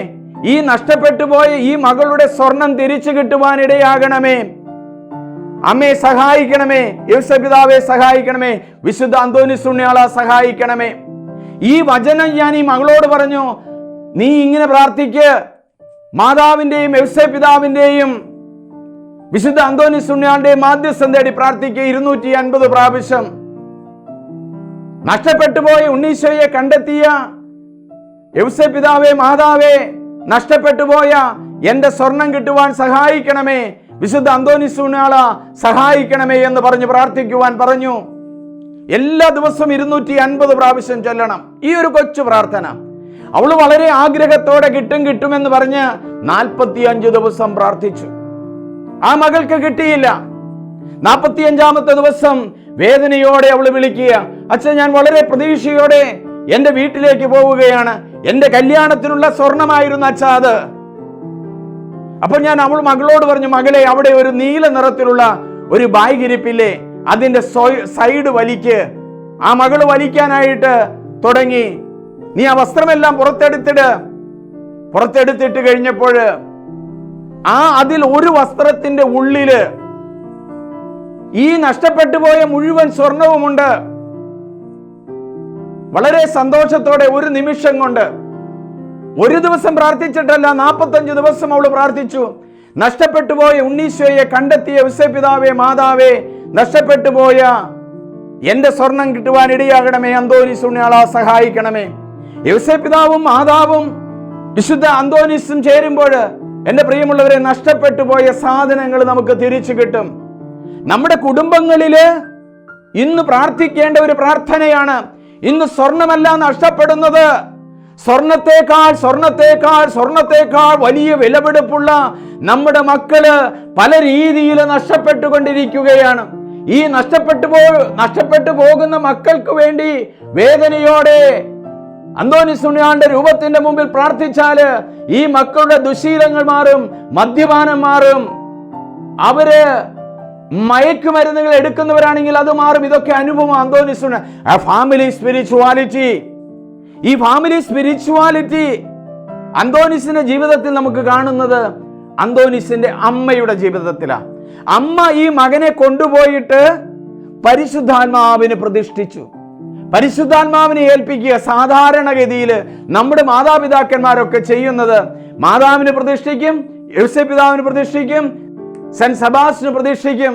ഈ നഷ്ടപ്പെട്ടു പോയ ഈ മകളുടെ സ്വർണം തിരിച്ചു കിട്ടുവാനിടയാകണമേ. അമ്മയെ സഹായിക്കണമേ, ഔസേപ്പിതാവെ സഹായിക്കണമേ, വിശുദ്ധ അന്തോനീസ് പുണ്യാള സഹായിക്കണമേ. ഈ വചനം ഞാൻ ഈ മകളോട് പറഞ്ഞു, നീ ഇങ്ങനെ പ്രാർത്ഥിക്ക്, മാതാവിന്റെയും ഔസേപ്പിതാവിന്റെയും വിശുദ്ധ അന്തോനീസ് പുണ്യാളന്റെയും മാധ്യസ്ഥം തേടി പ്രാർത്ഥിക്കുക 250 പ്രാവശ്യം. നഷ്ടപ്പെട്ടു പോയ ഉണ്ണീശോയെ കണ്ടെത്തിയ ഔസേപ്പിതാവേ, മാതാവേ, നഷ്ടപ്പെട്ടു പോയ എന്റെ സ്വർണം കിട്ടുവാൻ സഹായിക്കണമേ, വിശുദ്ധ അന്തോനീസ് പുണ്യാള സഹായിക്കണമേ എന്ന് പറഞ്ഞ് പ്രാർത്ഥിക്കുവാൻ പറഞ്ഞു. എല്ലാ ദിവസവും 250 പ്രാവശ്യം ചൊല്ലണം ഈ ഒരു കൊച്ചു പ്രാർത്ഥന. അവള് വളരെ ആഗ്രഹത്തോടെ കിട്ടുമെന്ന് പറഞ്ഞ് 45 ദിവസം പ്രാർത്ഥിച്ചു. ആ മകൾക്ക് കിട്ടിയില്ല. 45ാമത്തെ ദിവസം വേദനയോടെ അവള് വിളിക്കുക, അച്ഛൻ, ഞാൻ വളരെ പ്രതീക്ഷയോടെ എന്റെ വീട്ടിലേക്ക് പോവുകയാണ്, എന്റെ കല്യാണത്തിനുള്ള സ്വർണമായിരുന്നു അച്ഛാ അത്. അപ്പൊ ഞാൻ മകളോട് പറഞ്ഞു, മകളെ, അവിടെ ഒരു നീല നിറത്തിലുള്ള ഒരു ബാഗ് ഇരിപ്പില്ലേ, അതിന്റെ സൈഡ് വലിക്ക്. ആ മകള് വലിക്കാനായിട്ട് തുടങ്ങി. നീ ആ വസ്ത്രമെല്ലാം പുറത്തെടുത്തിട്ട് കഴിഞ്ഞപ്പോൾ അതിൽ ഒരു വസ്ത്രത്തിന്റെ ഉള്ളില് ഈ നഷ്ടപ്പെട്ടു പോയ മുഴുവൻ സ്വർണവുമുണ്ട്. വളരെ സന്തോഷത്തോടെ ഒരു നിമിഷം കൊണ്ട്, ഒരു ദിവസം പ്രാർത്ഥിച്ചിട്ടല്ല, 45 ദിവസം അവള് പ്രാർത്ഥിച്ചു. നഷ്ടപ്പെട്ടു പോയ ഉണ്ണീശോയെ കണ്ടെത്തിയ ഔസേപ്പിതാവേ, മാതാവേ, നഷ്ടപ്പെട്ടു പോയ എന്റെ സ്വർണം കിട്ടുവാൻ ഇടയാകണമേ, അന്തോനീസ് പുണ്യാള സഹായിക്കണമേ. ഔസേപ്പിതാവും മാതാവും വിശുദ്ധ അന്തോനീസും ചേരുമ്പോൾ, എന്റെ പ്രിയമുള്ളവരെ, നഷ്ടപ്പെട്ടു പോയ സാധനങ്ങൾ നമുക്ക് തിരിച്ചു കിട്ടും. നമ്മുടെ കുടുംബങ്ങളില് ഇന്ന് പ്രാർത്ഥിക്കേണ്ട ഒരു പ്രാർത്ഥനയാണ്. ഇന്ന് സ്വർണമല്ല നഷ്ടപ്പെടുന്നത്, സ്വർണത്തേക്കാൾ വലിയ വിലപിടിപ്പുള്ള നമ്മുടെ മക്കള് പല രീതിയിൽ നഷ്ടപ്പെട്ടുകൊണ്ടിരിക്കുകയാണ്. ഈ നഷ്ടപ്പെട്ടു പോകുന്ന മക്കൾക്ക് വേണ്ടി വേദനയോടെ അന്തോനീസ് പുണ്യാളന്റെ രൂപത്തിന്റെ മുമ്പിൽ പ്രാർത്ഥിച്ചാല് ഈ മക്കളുടെ ദുശീലങ്ങൾ മാറും, മദ്യപാനം മാറും, അവര് മയക്കുമരുന്നുകൾ എടുക്കുന്നവരാണെങ്കിൽ അത് മാറും. ഇതൊക്കെ അനുഭവം അന്തോനീസ് ഫാമിലി സ്പിരിച്വാലിറ്റി. ഈ ഫാമിലി സ്പിരിച്വാലിറ്റി അന്തോനീസിന്റെ ജീവിതത്തിൽ നമുക്ക് കാണുന്നത് അന്തോനീസിന്റെ അമ്മയുടെ ജീവിതത്തിലാണ്. അമ്മ ഈ മകനെ കൊണ്ടുപോയിട്ട് പരിശുദ്ധാത്മാവിനെ പ്രതിഷ്ഠിച്ചു, പരിശുദ്ധാത്മാവിനെ ഏൽപ്പിക്കുക. സാധാരണഗതിയിൽ നമ്മുടെ മാതാപിതാക്കന്മാരൊക്കെ ചെയ്യുന്നത്, മാതാവിനെ പ്രതിഷ്ഠിക്കും, ഔസേപ്പിതാവിനെ പ്രതിഷ്ഠിക്കും, സെന്റ് സെബാസ്റ്റിനെ പ്രതിഷ്ഠിക്കും.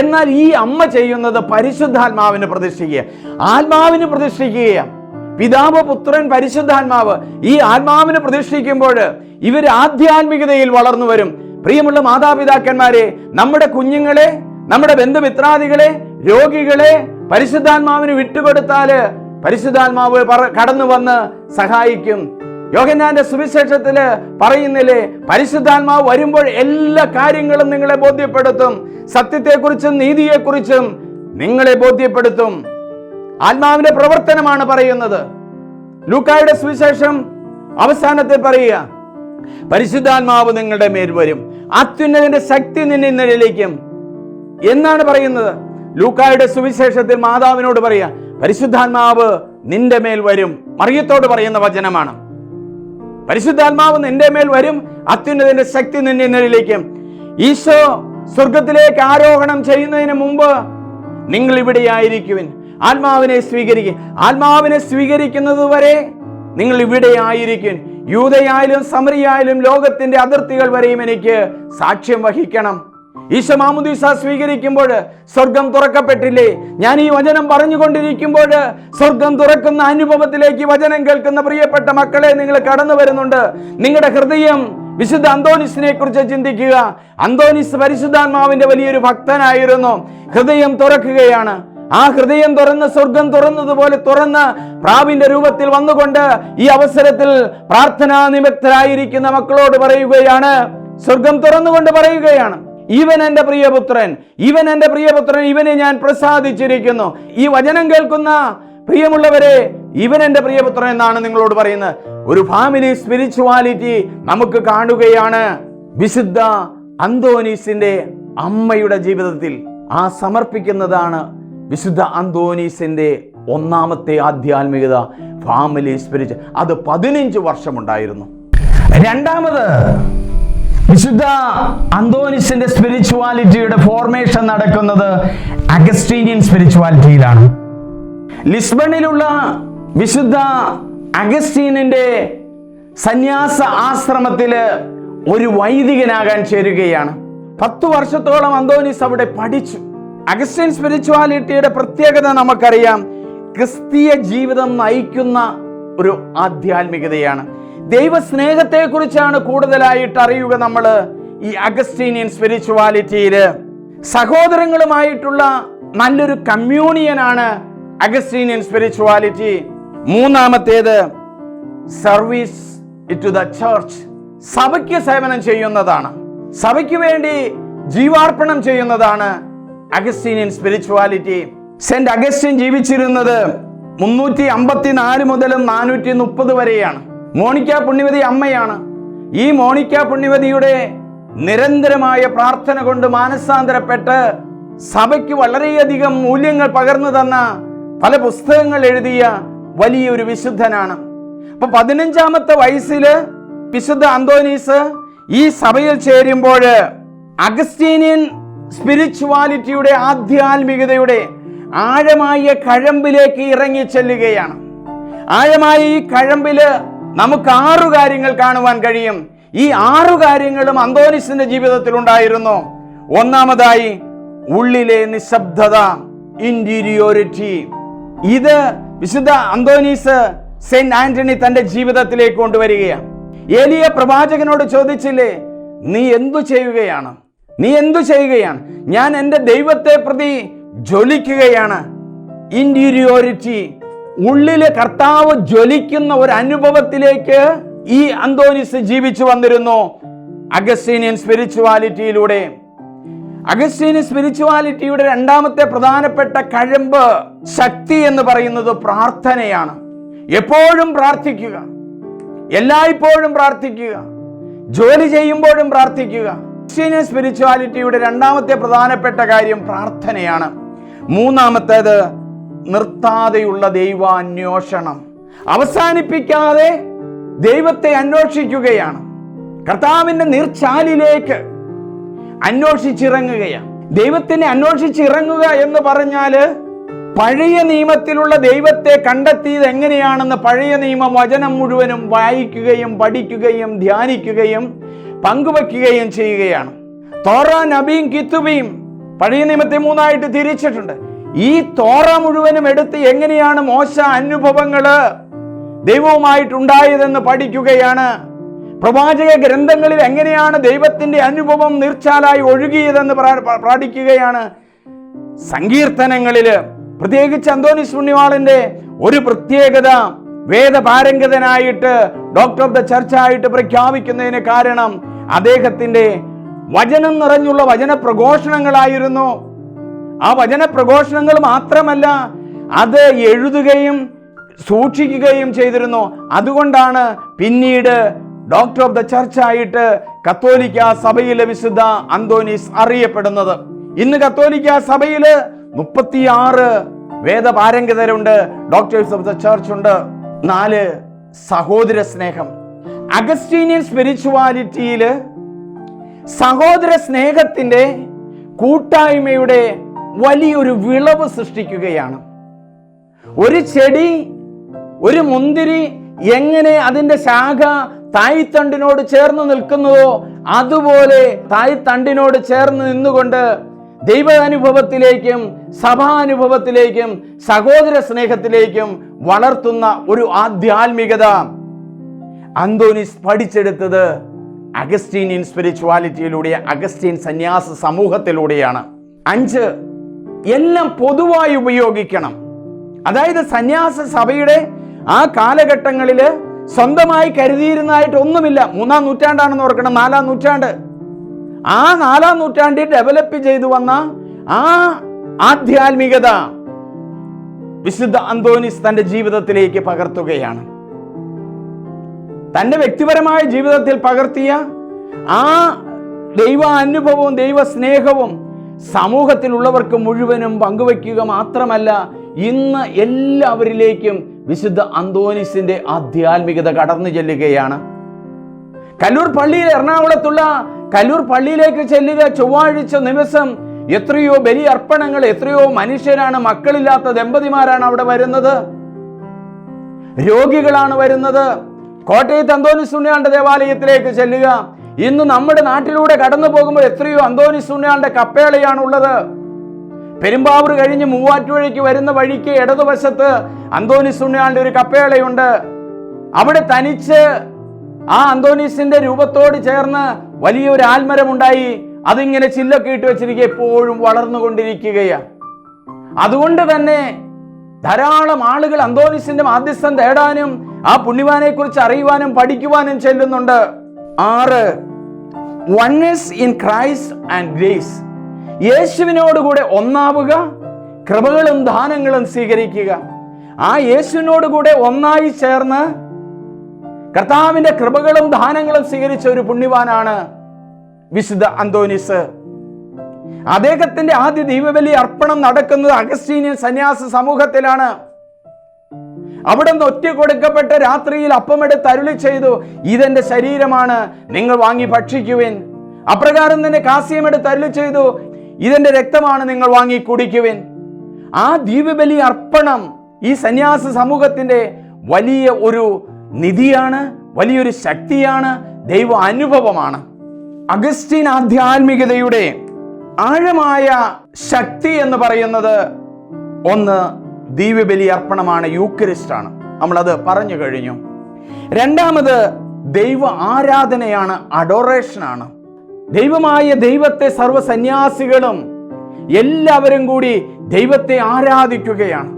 എന്നാൽ ഈ അമ്മ ചെയ്യുന്നത് പരിശുദ്ധാത്മാവിനെ പ്രതിഷ്ഠിക്കുക, ആത്മാവിനെ പ്രതിഷ്ഠിക്കുക. പിതാവ്, പുത്രൻ, പരിശുദ്ധാത്മാവ്, ഈ ആത്മാവിനെ പ്രതിഷ്ഠിക്കുമ്പോൾ ഇവർ ആധ്യാത്മികതയിൽ വളർന്നു വരും. പ്രിയമുള്ള മാതാപിതാക്കന്മാരെ, നമ്മുടെ കുഞ്ഞുങ്ങളെ, നമ്മുടെ ബന്ധുമിത്രാദികളെ, രോഗികളെ പരിശുദ്ധാത്മാവിന് വിട്ടുകൊടുത്താല് പരിശുദ്ധാത്മാവ് കടന്നു വന്ന് സഹായിക്കും. യോഹന്നാന്റെ സുവിശേഷത്തില് പറയുന്നില്ലേ, പരിശുദ്ധാത്മാവ് വരുമ്പോൾ എല്ലാ കാര്യങ്ങളും നിങ്ങളെ ബോധ്യപ്പെടുത്തും, സത്യത്തെക്കുറിച്ചും നീതിയെക്കുറിച്ചും നിങ്ങളെ ബോധ്യപ്പെടുത്തും. ആത്മാവിന്റെ പ്രവർത്തനമാണ് പറയുന്നത്. ലൂക്കായുടെ സുവിശേഷം അവസാനത്തിൽ പറയുക, പരിശുദ്ധാത്മാവ് നിങ്ങളുടെ മേൽ വരും, അത്യുന്നതന്റെ ശക്തി നിന്നെ നിഴലിക്കും എന്നാണ് പറയുന്നത്. ലൂക്കായുടെ സുവിശേഷത്തിൽ മാതാവിനോട് പറയുക, പരിശുദ്ധാത്മാവ് നിന്റെ മേൽ വരും. മറിയത്തോട് പറയുന്ന വചനമാണ്. പരിശുദ്ധാത്മാവ് നിന്റെ മേൽ വരും, അത്യുന്നതന്റെ ശക്തി നിന്നെ നിഴലിക്കും. ഈശോ സ്വർഗത്തിലേക്ക് ആരോഹണം ചെയ്യുന്നതിന് മുമ്പ് നിങ്ങൾ ഇവിടെയായിരിക്കുവിൻ, ആത്മാവിനെ സ്വീകരിക്കും. ആത്മാവിനെ സ്വീകരിക്കുന്നത് വരെ നിങ്ങൾ ഇവിടെ ആയിരിക്കും. യൂദയായാലും സമറിയായാലും ലോകത്തിന്റെ അതിർത്തികൾ വരെയും എനിക്ക് സാക്ഷ്യം വഹിക്കണം. ഈശോ മാമുദീസ സ്വീകരിക്കുമ്പോൾ സ്വർഗം തുറക്കപ്പെട്ടില്ലേ? ഞാൻ ഈ വചനം പറഞ്ഞുകൊണ്ടിരിക്കുമ്പോൾ സ്വർഗം തുറക്കുന്ന അനുഭവത്തിലേക്ക് വചനം കേൾക്കുന്ന പ്രിയപ്പെട്ട മക്കളെ, നിങ്ങൾ കടന്നു വരുന്നുണ്ട്. നിങ്ങളുടെ ഹൃദയം വിശുദ്ധ അന്തോനീസിനെ കുറിച്ച് ചിന്തിക്കുക. അന്തോനീസ് പരിശുദ്ധാത്മാവിന്റെ വലിയൊരു ഭക്തനായിരുന്നു. ഹൃദയം തുറക്കുകയാണ്. ആ ഹൃദയം തുറന്ന് സ്വർഗം തുറന്നതുപോലെ തുറന്ന് പ്രാവിന്റെ രൂപത്തിൽ വന്നുകൊണ്ട് ഈ അവസരത്തിൽ പ്രാർത്ഥനാ നിമിത്തരായിരിക്കുന്ന മക്കളോട് പറയുകയാണ്, സ്വർഗം തുറന്നുകൊണ്ട് പറയുകയാണ്, ഇവൻ എന്റെ പ്രിയപുത്രൻ, ഇവൻ എന്റെ പ്രിയപുത്രൻ, ഇവനെ ഞാൻ പ്രസാദിച്ചിരിക്കുന്നു. ഈ വചനം കേൾക്കുന്ന പ്രിയമുള്ളവരെ, ഇവൻ എന്റെ പ്രിയപുത്രൻ എന്നാണ് നിങ്ങളോട് പറയുന്നത്. ഒരു ഫാമിലി സ്പിരിച്വാലിറ്റി നമുക്ക് കാണുകയാണ് വിശുദ്ധ അന്തോനീസിന്റെ അമ്മയുടെ ജീവിതത്തിൽ. ആ സമർപ്പിക്കുന്നതാണ് വിശുദ്ധ അന്തോനീസിന്റെ ഒന്നാമത്തെ ആധ്യാത്മികത, ഫാമിലി സ്പിരിറ്റ്. അത് 15 വർഷമുണ്ടായിരുന്നു. രണ്ടാമത്, വിശുദ്ധ അന്തോനീസിന്റെ സ്പിരിച്വാലിറ്റിയുടെ ഫോർമേഷൻ നടക്കുന്നത് അഗസ്റ്റീനിയൻ സ്പിരിച്വാലിറ്റിയിലാണ്. ലിസ്ബണിലുള്ള വിശുദ്ധ അഗസ്റ്റീനിന്റെ സന്യാസ ആശ്രമത്തില് ഒരു വൈദികനാകാൻ ചേരുകയാണ്. 10 വർഷത്തോളം അന്തോനീസ് അവിടെ പഠിച്ചു. അഗസ്റ്റീൻ സ്പിരിച്വാലിറ്റിയുടെ പ്രത്യേകത നമുക്കറിയാം. ക്രിസ്തീയ ജീവിതം നയിക്കുന്ന ഒരു ആധ്യാത്മികതയാണ്. ദൈവസ്നേഹത്തെ കുറിച്ചാണ് കൂടുതലായിട്ട് അറിയുക നമ്മൾ ഈ അഗസ്റ്റീനിയൻ സ്പിരിച്വാലിറ്റിയില്. സഹോദരങ്ങളുമായിട്ടുള്ള നല്ലൊരു കമ്മ്യൂണിയനാണ് അഗസ്റ്റീനിയൻ സ്പിരിച്വാലിറ്റി. മൂന്നാമത്തേത്, സർവീസ് ടു ദ ചർച്ച്. സഭയ്ക്ക് സേവനം ചെയ്യുന്നതാണ്, സഭയ്ക്ക് വേണ്ടി ജീവാർപ്പണം ചെയ്യുന്നതാണ് അഗസ്റ്റീനിയൻ സ്പിരിച്വാലിറ്റി. സെന്റ് അഗസ്റ്റീൻ ജീവിച്ചിരുന്നത് 354 മുതലും 430 വരെയാണ്. മോണിക്ക പുണ്യവതി അമ്മയാണ്. ഈ മോണിക്ക പുണ്യവതിയുടെ നിരന്തരമായ പ്രാർത്ഥന കൊണ്ട് മാനസാന്തരപ്പെട്ട് സഭയ്ക്ക് വളരെയധികം മൂല്യങ്ങൾ പകർന്നു തന്ന പല പുസ്തകങ്ങൾ എഴുതിയ വലിയൊരു വിശുദ്ധനാണ്. അപ്പൊ 15-ാമത്തെ വയസ്സില് വിശുദ്ധ അന്തോനീസ് ഈ സഭയിൽ ചേരുമ്പോൾ അഗസ്റ്റീനിയൻ സ്പിരിച്വാലിറ്റിയുടെ ആധ്യാത്മികതയുടെ ആഴമായ കഴമ്പിലേക്ക് ഇറങ്ങി ചെല്ലുകയാണ്. ആഴമായ ഈ കഴമ്പില് നമുക്ക് 6 കാര്യങ്ങൾ കാണുവാൻ കഴിയും. ഈ 6 കാര്യങ്ങളും അന്തോനീസിന്റെ ജീവിതത്തിൽ ഉണ്ടായിരുന്നു. ഒന്നാമതായി, ഉള്ളിലെ നിശബ്ദത, ഇന്റീരിയോറിറ്റി. ഇത് വിശുദ്ധ അന്തോനീസ് സെന്റ് ആന്റണി തന്റെ ജീവിതത്തിലേക്ക് കൊണ്ടുവരികയാണ്. ഏലിയ പ്രവാചകനോട് ചോദിച്ചില്ലേ, നീ എന്തു ചെയ്യുകയാണ്, നീ എന്തു ചെയ്യുകയാണ്? ഞാൻ എൻ്റെ ദൈവത്തെ പ്രതി ജ്വലിക്കുകയാണ്. ഇന്റീരിയോറിറ്റി, ഉള്ളിലെ കർത്താവ് ജ്വലിക്കുന്ന ഒരു അനുഭവത്തിലേക്ക് ഈ അന്തോനീസ് ജീവിച്ചു വന്നിരുന്നു അഗസ്റ്റീനിയൻ സ്പിരിച്വാലിറ്റിയിലൂടെ. അഗസ്റ്റീനിയൻ സ്പിരിച്വാലിറ്റിയുടെ രണ്ടാമത്തെ പ്രധാനപ്പെട്ട കഴമ്പ്, ശക്തി എന്ന് പറയുന്നത് പ്രാർത്ഥനയാണ്. എപ്പോഴും പ്രാർത്ഥിക്കുക, എല്ലായ്പ്പോഴും പ്രാർത്ഥിക്കുക, ജോലി ചെയ്യുമ്പോഴും പ്രാർത്ഥിക്കുക. അഗസ്റ്റീനിയൻ സ്പിരിച്വാലിറ്റിയുടെ രണ്ടാമത്തെ പ്രധാനപ്പെട്ട കാര്യം പ്രാർത്ഥനയാണ്. മൂന്നാമത്തേത്, നിർത്താതെയുള്ള ദൈവാന്വേഷണം. അവസാനിപ്പിക്കാതെ ദൈവത്തെ അന്വേഷിക്കുകയാണ്. കർത്താവിന്റെ നീർച്ചാലിലേക്ക് അന്വേഷിച്ചിറങ്ങുകയാണ്. ദൈവത്തിനെ അന്വേഷിച്ചിറങ്ങുക എന്ന് പറഞ്ഞാല് പഴയ നിയമത്തിലുള്ള ദൈവത്തെ കണ്ടെത്തിയത് എങ്ങനെയാണെന്ന് പഴയ നിയമ വചനം മുഴുവനും വായിക്കുകയും പഠിക്കുകയും ധ്യാനിക്കുകയും പങ്കുവയ്ക്കുകയും ചെയ്യുകയാണ്. തോറ, നബിയും കിത്തുബിയും പഴയ നിയമത്തെ 3ആയിട്ട് തിരിച്ചിട്ടുണ്ട്. ഈ തോറ മുഴുവനും എടുത്ത് എങ്ങനെയാണ് മോശ അനുഭവങ്ങള് ദൈവവുമായിട്ടുണ്ടായതെന്ന് പഠിക്കുകയാണ്. പ്രവാചക ഗ്രന്ഥങ്ങളിൽ എങ്ങനെയാണ് ദൈവത്തിന്റെ അനുഭവം നീർച്ചാലായി ഒഴുകിയതെന്ന് പഠിക്കുകയാണ്. സങ്കീർത്തനങ്ങളില് പ്രത്യേകിച്ച് അന്തോനീസ് പുണ്യവാളന്റെ ഒരു പ്രത്യേകത, വേദപാരംഗതനായിട്ട് ഡോക്ടർ ഓഫ് ദ ചർച്ച് ആയിട്ട് പ്രഖ്യാപിക്കുന്നതിന് കാരണം അദ്ദേഹത്തിന്റെ വചനം നിറഞ്ഞുള്ള വചന പ്രഘോഷണങ്ങളായിരുന്നു. ആ വചന പ്രഘോഷണങ്ങൾ മാത്രമല്ല, അത് എഴുതുകയും സൂക്ഷിക്കുകയും ചെയ്തിരുന്നു. അതുകൊണ്ടാണ് പിന്നീട് ഡോക്ടർ ഓഫ് ദ ചർച്ച് ആയിട്ട് കത്തോലിക്ക സഭയിലെ വിശുദ്ധ അന്തോനീസ് അറിയപ്പെടുന്നത്. ഇന്ന് കത്തോലിക്ക സഭയില് 36 വേദപാരംഗതരുണ്ട്, ഡോക്ടേഴ്സ് ഓഫ് ദ ചർച്ച് ഉണ്ട്. 4, സഹോദര സ്നേഹം. അഗസ്റ്റീനിയൻ സ്പിരിച്വാലിറ്റിയില് സഹോദര സ്നേഹത്തിന്റെ കൂട്ടായ്മയുടെ വലിയൊരു വിളവ് സൃഷ്ടിക്കുകയാണ്. ഒരു ചെടി, ഒരു മുന്തിരി എങ്ങനെ അതിന്റെ ശാഖ തായ്തണ്ടിനോട് ചേർന്ന് നിൽക്കുന്നതോ അതുപോലെ തായ്തണ്ടിനോട് ചേർന്ന് നിന്നുകൊണ്ട് ദൈവാനുഭവത്തിലേക്കും സഭാനുഭവത്തിലേക്കും സഹോദര സ്നേഹത്തിലേക്കും വളർത്തുന്ന ഒരു ആധ്യാത്മികത അന്തോനീസ് പഠിച്ചെടുത്തത് അഗസ്റ്റീനിയൻ സ്പിരിച്വാലിറ്റിയിലൂടെ, അഗസ്റ്റീൻ സന്യാസ സമൂഹത്തിലൂടെയാണ്. 5, എല്ലാം പൊതുവായി ഉപയോഗിക്കണം. അതായത് സന്യാസ സഭയുടെ ആ കാലഘട്ടങ്ങളിൽ സ്വന്തമായി കരുതിയിരുന്നതായിട്ട് ഒന്നുമില്ല. 3-ാം നൂറ്റാണ്ടാണെന്ന് ഓർക്കണം, 4-ാം നൂറ്റാണ്ട്. ആ 4-ാം നൂറ്റാണ്ടിൽ ഡെവലപ്പ് ചെയ്തു വന്ന ആ ആധ്യാത്മികത വിശുദ്ധ അന്തോനീസ് തന്റെ ജീവിതത്തിലേക്ക് പകർത്തുകയാണ്. തന്റെ വ്യക്തിപരമായ ജീവിതത്തിൽ പകർത്തിയ ആ ദൈവ അനുഭവവും ദൈവ സ്നേഹവും സമൂഹത്തിലുള്ളവർക്ക് മുഴുവനും പങ്കുവയ്ക്കുക മാത്രമല്ല, ഇന്ന് എല്ലാവരിലേക്കും വിശുദ്ധ അന്തോനീസിന്റെ ആധ്യാത്മികത കടന്നു ചെല്ലുകയാണ്. കല്ലൂർ പള്ളിയിൽ, എറണാകുളത്തുള്ള കല്ലൂർ പള്ളിയിലേക്ക് ചെല്ലുക. ചൊവ്വാഴ്ച ദിവസം എത്രയോ ബലി അർപ്പണങ്ങൾ, എത്രയോ മനുഷ്യരാണ്, മക്കളില്ലാത്ത ദമ്പതിമാരാണ് അവിടെ വരുന്നത്, രോഗികളാണ് വരുന്നത്. കോട്ടയത്ത് അന്തോനീസ് പുണ്യാളന്റെ ദേവാലയത്തിലേക്ക് ചെല്ലുക. ഇന്ന് നമ്മുടെ നാട്ടിലൂടെ കടന്നു പോകുമ്പോൾ എത്രയോ അന്തോനീസ് പുണ്യാളന്റെ കപ്പേളയാണുള്ളത്. പെരുമ്പാവൂർ കഴിഞ്ഞ് മൂവാറ്റുപുഴയ്ക്ക് വരുന്ന വഴിക്ക് ഇടതുവശത്ത് അന്തോനീസ് പുണ്യാളന്റെ ഒരു കപ്പേളയുണ്ട്. അവിടെ തനിച്ച് ആ അന്തോനീസിന്റെ രൂപത്തോട് ചേർന്ന് വലിയൊരു ആൽമരമുണ്ടായി. അതിങ്ങനെ ചില്ലൊക്കെ ഇട്ട് വെച്ചിരിക്കുക, എപ്പോഴും വളർന്നുകൊണ്ടിരിക്കുകയാണ്. അതുകൊണ്ട് തന്നെ ധാരാളം ആളുകൾ അന്തോനീസിന്റെ മാധ്യസ്ഥം തേടാനും ആ പുണ്യവാനെ കുറിച്ച് അറിയുവാനും പഠിക്കുവാനും ചെല്ലുന്നുണ്ട്. 6, oneness in Christ and grace. യേശുവിനോടുകൂടെ ഒന്നാവുക, കൃപകളും ദാനങ്ങളും സ്വീകരിക്കുക. ആ യേശുവിനോടുകൂടെ ഒന്നായി ചേർന്ന് കർത്താവിന്റെ കൃപകളും ദാനങ്ങളും സ്വീകരിച്ച ഒരു പുണ്യവാനാണ് വിശുദ്ധ അന്തോനീസ്. അദ്ദേഹത്തിന്റെ ആദ്യ ദൈവബലി അർപ്പണം നടക്കുന്നത് അഗസ്റ്റീനിയൻ സന്യാസ സമൂഹത്തിലാണ്. അവിടെ നിന്ന് ഒറ്റ കൊടുക്കപ്പെട്ട രാത്രിയിൽ അപ്പമെടുത്ത് അരുളി ചെയ്തു, ഇതെന്റെ ശരീരമാണ്, നിങ്ങൾ വാങ്ങി ഭക്ഷിക്കുവിൻ. അപ്രകാരം തന്നെ കാസ്യമെടുത്ത് അരുളി ചെയ്തു, ഇതെന്റെ രക്തമാണ്, നിങ്ങൾ വാങ്ങി കുടിക്കുവിൻ. ആ ദീപബലി അർപ്പണം ഈ സന്യാസ സമൂഹത്തിന്റെ വലിയ ഒരു നിധിയാണ്, വലിയൊരു ശക്തിയാണ്, ദൈവ അനുഭവമാണ്. അഗസ്റ്റീൻ ആധ്യാത്മികതയുടെ ആഴമായ ശക്തി എന്ന് പറയുന്നത് ഒന്ന് ദീപബലി അർപ്പണമാണ്, യൂക്കരിസ്റ്റാണ്. നമ്മളത് പറഞ്ഞു കഴിഞ്ഞു. രണ്ടാമത് ദൈവ ആരാധനയാണ്, അഡോറേഷനാണ്. ദൈവമായ ദൈവത്തെ സർവ്വസന്യാസികളും എല്ലാവരും കൂടി ദൈവത്തെ ആരാധിക്കുകയാണ്.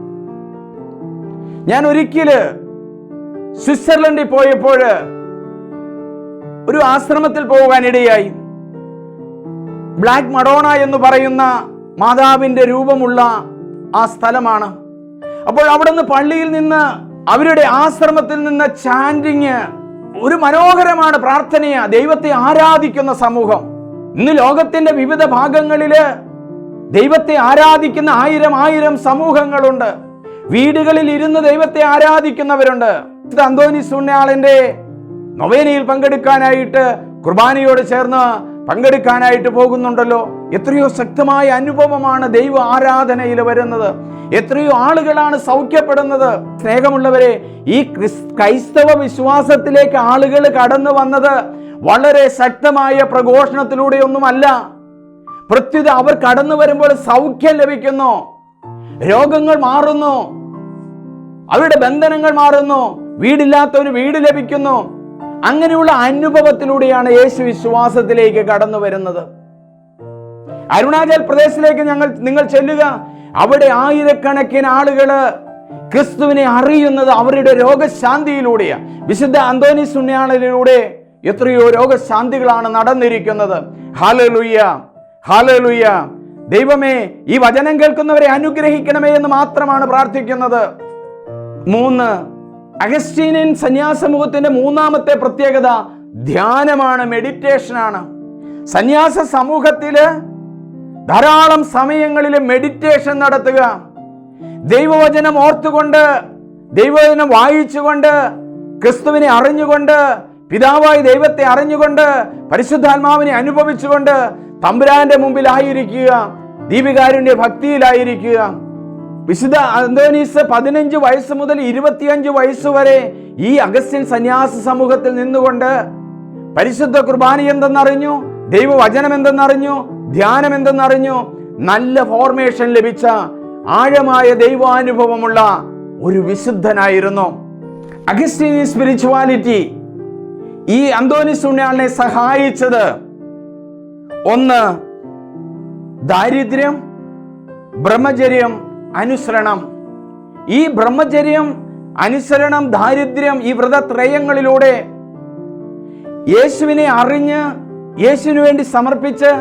ഞാൻ ഒരിക്കല് സ്വിറ്റ്സർലൻഡിൽ പോയപ്പോൾ ഒരു ആശ്രമത്തിൽ പോകാനിടയായി. ബ്ലാക്ക് മഡോണ എന്ന് പറയുന്ന മാതാവിന്റെ രൂപമുള്ള ആ സ്ഥലമാണ്. അപ്പോൾ അവിടെ നിന്ന് പള്ളിയിൽ നിന്ന് അവരുടെ ആശ്രമത്തിൽ നിന്ന് ചാൻഡിങ്, ഒരു മനോഹരമാണ്, പ്രാർത്ഥനയാ, ദൈവത്തെ ആരാധിക്കുന്ന സമൂഹം. ഇന്ന് ലോകത്തിന്റെ വിവിധ ഭാഗങ്ങളില് ദൈവത്തെ ആരാധിക്കുന്ന ആയിരം സമൂഹങ്ങളുണ്ട്. വീടുകളിൽ ഇരുന്ന് ദൈവത്തെ ആരാധിക്കുന്നവരുണ്ട്. അന്തോനീസ് പുണ്യാളന്റെ നൊവേനയിൽ പങ്കെടുക്കാനായിട്ട്, കുർബാനയോട് ചേർന്ന് പങ്കെടുക്കാനായിട്ട് പോകുന്നുണ്ടല്ലോ. എത്രയോ ശക്തമായ അനുഭവമാണ് ദൈവ ആരാധനയിൽ വരുന്നത്. എത്രയോ ആളുകളാണ് സൗഖ്യപ്പെടുന്നത്. സ്നേഹമുള്ളവരെ, ഈ ക്രൈസ്തവ വിശ്വാസത്തിലേക്ക് ആളുകൾ കടന്നു വന്നത് വളരെ ശക്തമായ പ്രഘോഷണത്തിലൂടെയൊന്നുമല്ല. പ്രത്യുത അവർ കടന്നു വരുമ്പോൾ സൗഖ്യം ലഭിക്കുന്നു, രോഗങ്ങൾ മാറുന്നു, അവരുടെ ബന്ധനങ്ങൾ മാറുന്നു, വീടില്ലാത്തവന് വീട് ലഭിക്കുന്നു. അങ്ങനെയുള്ള അനുഭവത്തിലൂടെയാണ് യേശു വിശ്വാസത്തിലേക്ക് കടന്നു വരുന്നത്. അരുണാചൽ പ്രദേശിലേക്ക് നിങ്ങൾ ചെല്ലുക. അവിടെ ആയിരക്കണക്കിന് ആളുകള് ക്രിസ്തുവിനെ അറിയുന്നത് അവരുടെ രോഗശാന്തിയിലൂടെയാണ്. വിശുദ്ധ അന്തോനീസ് പുണ്യാളനിലൂടെ എത്രയോ രോഗശാന്തികളാണ് നടന്നിരിക്കുന്നത്. Hallelujah, hallelujah. ദൈവമേ, ഈ വചനം കേൾക്കുന്നവരെ അനുഗ്രഹിക്കണമേ എന്ന് മാത്രമാണ് പ്രാർത്ഥിക്കുന്നത്. 3, അഗസ്റ്റീനിയൻ സന്യാസമൂഹത്തിന്റെ മൂന്നാമത്തെ പ്രത്യേകത ധ്യാനമാണ്, മെഡിറ്റേഷനാണ്. സന്യാസ സമൂഹത്തില് ധാരാളം സമയങ്ങളിൽ മെഡിറ്റേഷൻ നടത്തുക, ദൈവവചനം ഓർത്തുകൊണ്ട്, ദൈവവചനം വായിച്ചുകൊണ്ട്, ക്രിസ്തുവിനെ അറിഞ്ഞുകൊണ്ട്, പിതാവായി ദൈവത്തെ അറിഞ്ഞുകൊണ്ട്, പരിശുദ്ധാത്മാവിനെ അനുഭവിച്ചുകൊണ്ട് തമ്പുരാന്റെ മുമ്പിലായിരിക്കുക, ദീപികാരുണ്യ ഭക്തിയിലായിരിക്കുക. വിശുദ്ധ അന്തോനീസ് 15 വയസ്സ് മുതൽ 25 വയസ്സ് വരെ ഈ അഗസ്റ്റ്യൻ സന്യാസ സമൂഹത്തിൽ നിന്നുകൊണ്ട് പരിശുദ്ധ കുർബാന എന്തെന്നറിഞ്ഞു, ദൈവവചനം എന്തെന്നറിഞ്ഞു, ധ്യാനം എന്തെന്നറിഞ്ഞു. നല്ല ഫോർമേഷൻ ലഭിച്ച ആഴമായ ദൈവാനുഭവമുള്ള ഒരു വിശുദ്ധനായിരുന്നു. അഗസ്റ്റീനിയൻ സ്പിരിച്വാലിറ്റി ഈ അന്തോനീസ് പുണ്യാളനെ സഹായിച്ചത് ഒന്ന് ദാരിദ്ര്യം, ബ്രഹ്മചര്യം, അനുസരണം. ഈ ബ്രഹ്മചര്യം, അനുസരണം, ദാരിദ്ര്യം, ഈ വ്രതത്രയങ്ങളിലൂടെ യേശുവിനെ അറിഞ്ഞ് യേശുവിന് വേണ്ടി സമർപ്പിച്ച്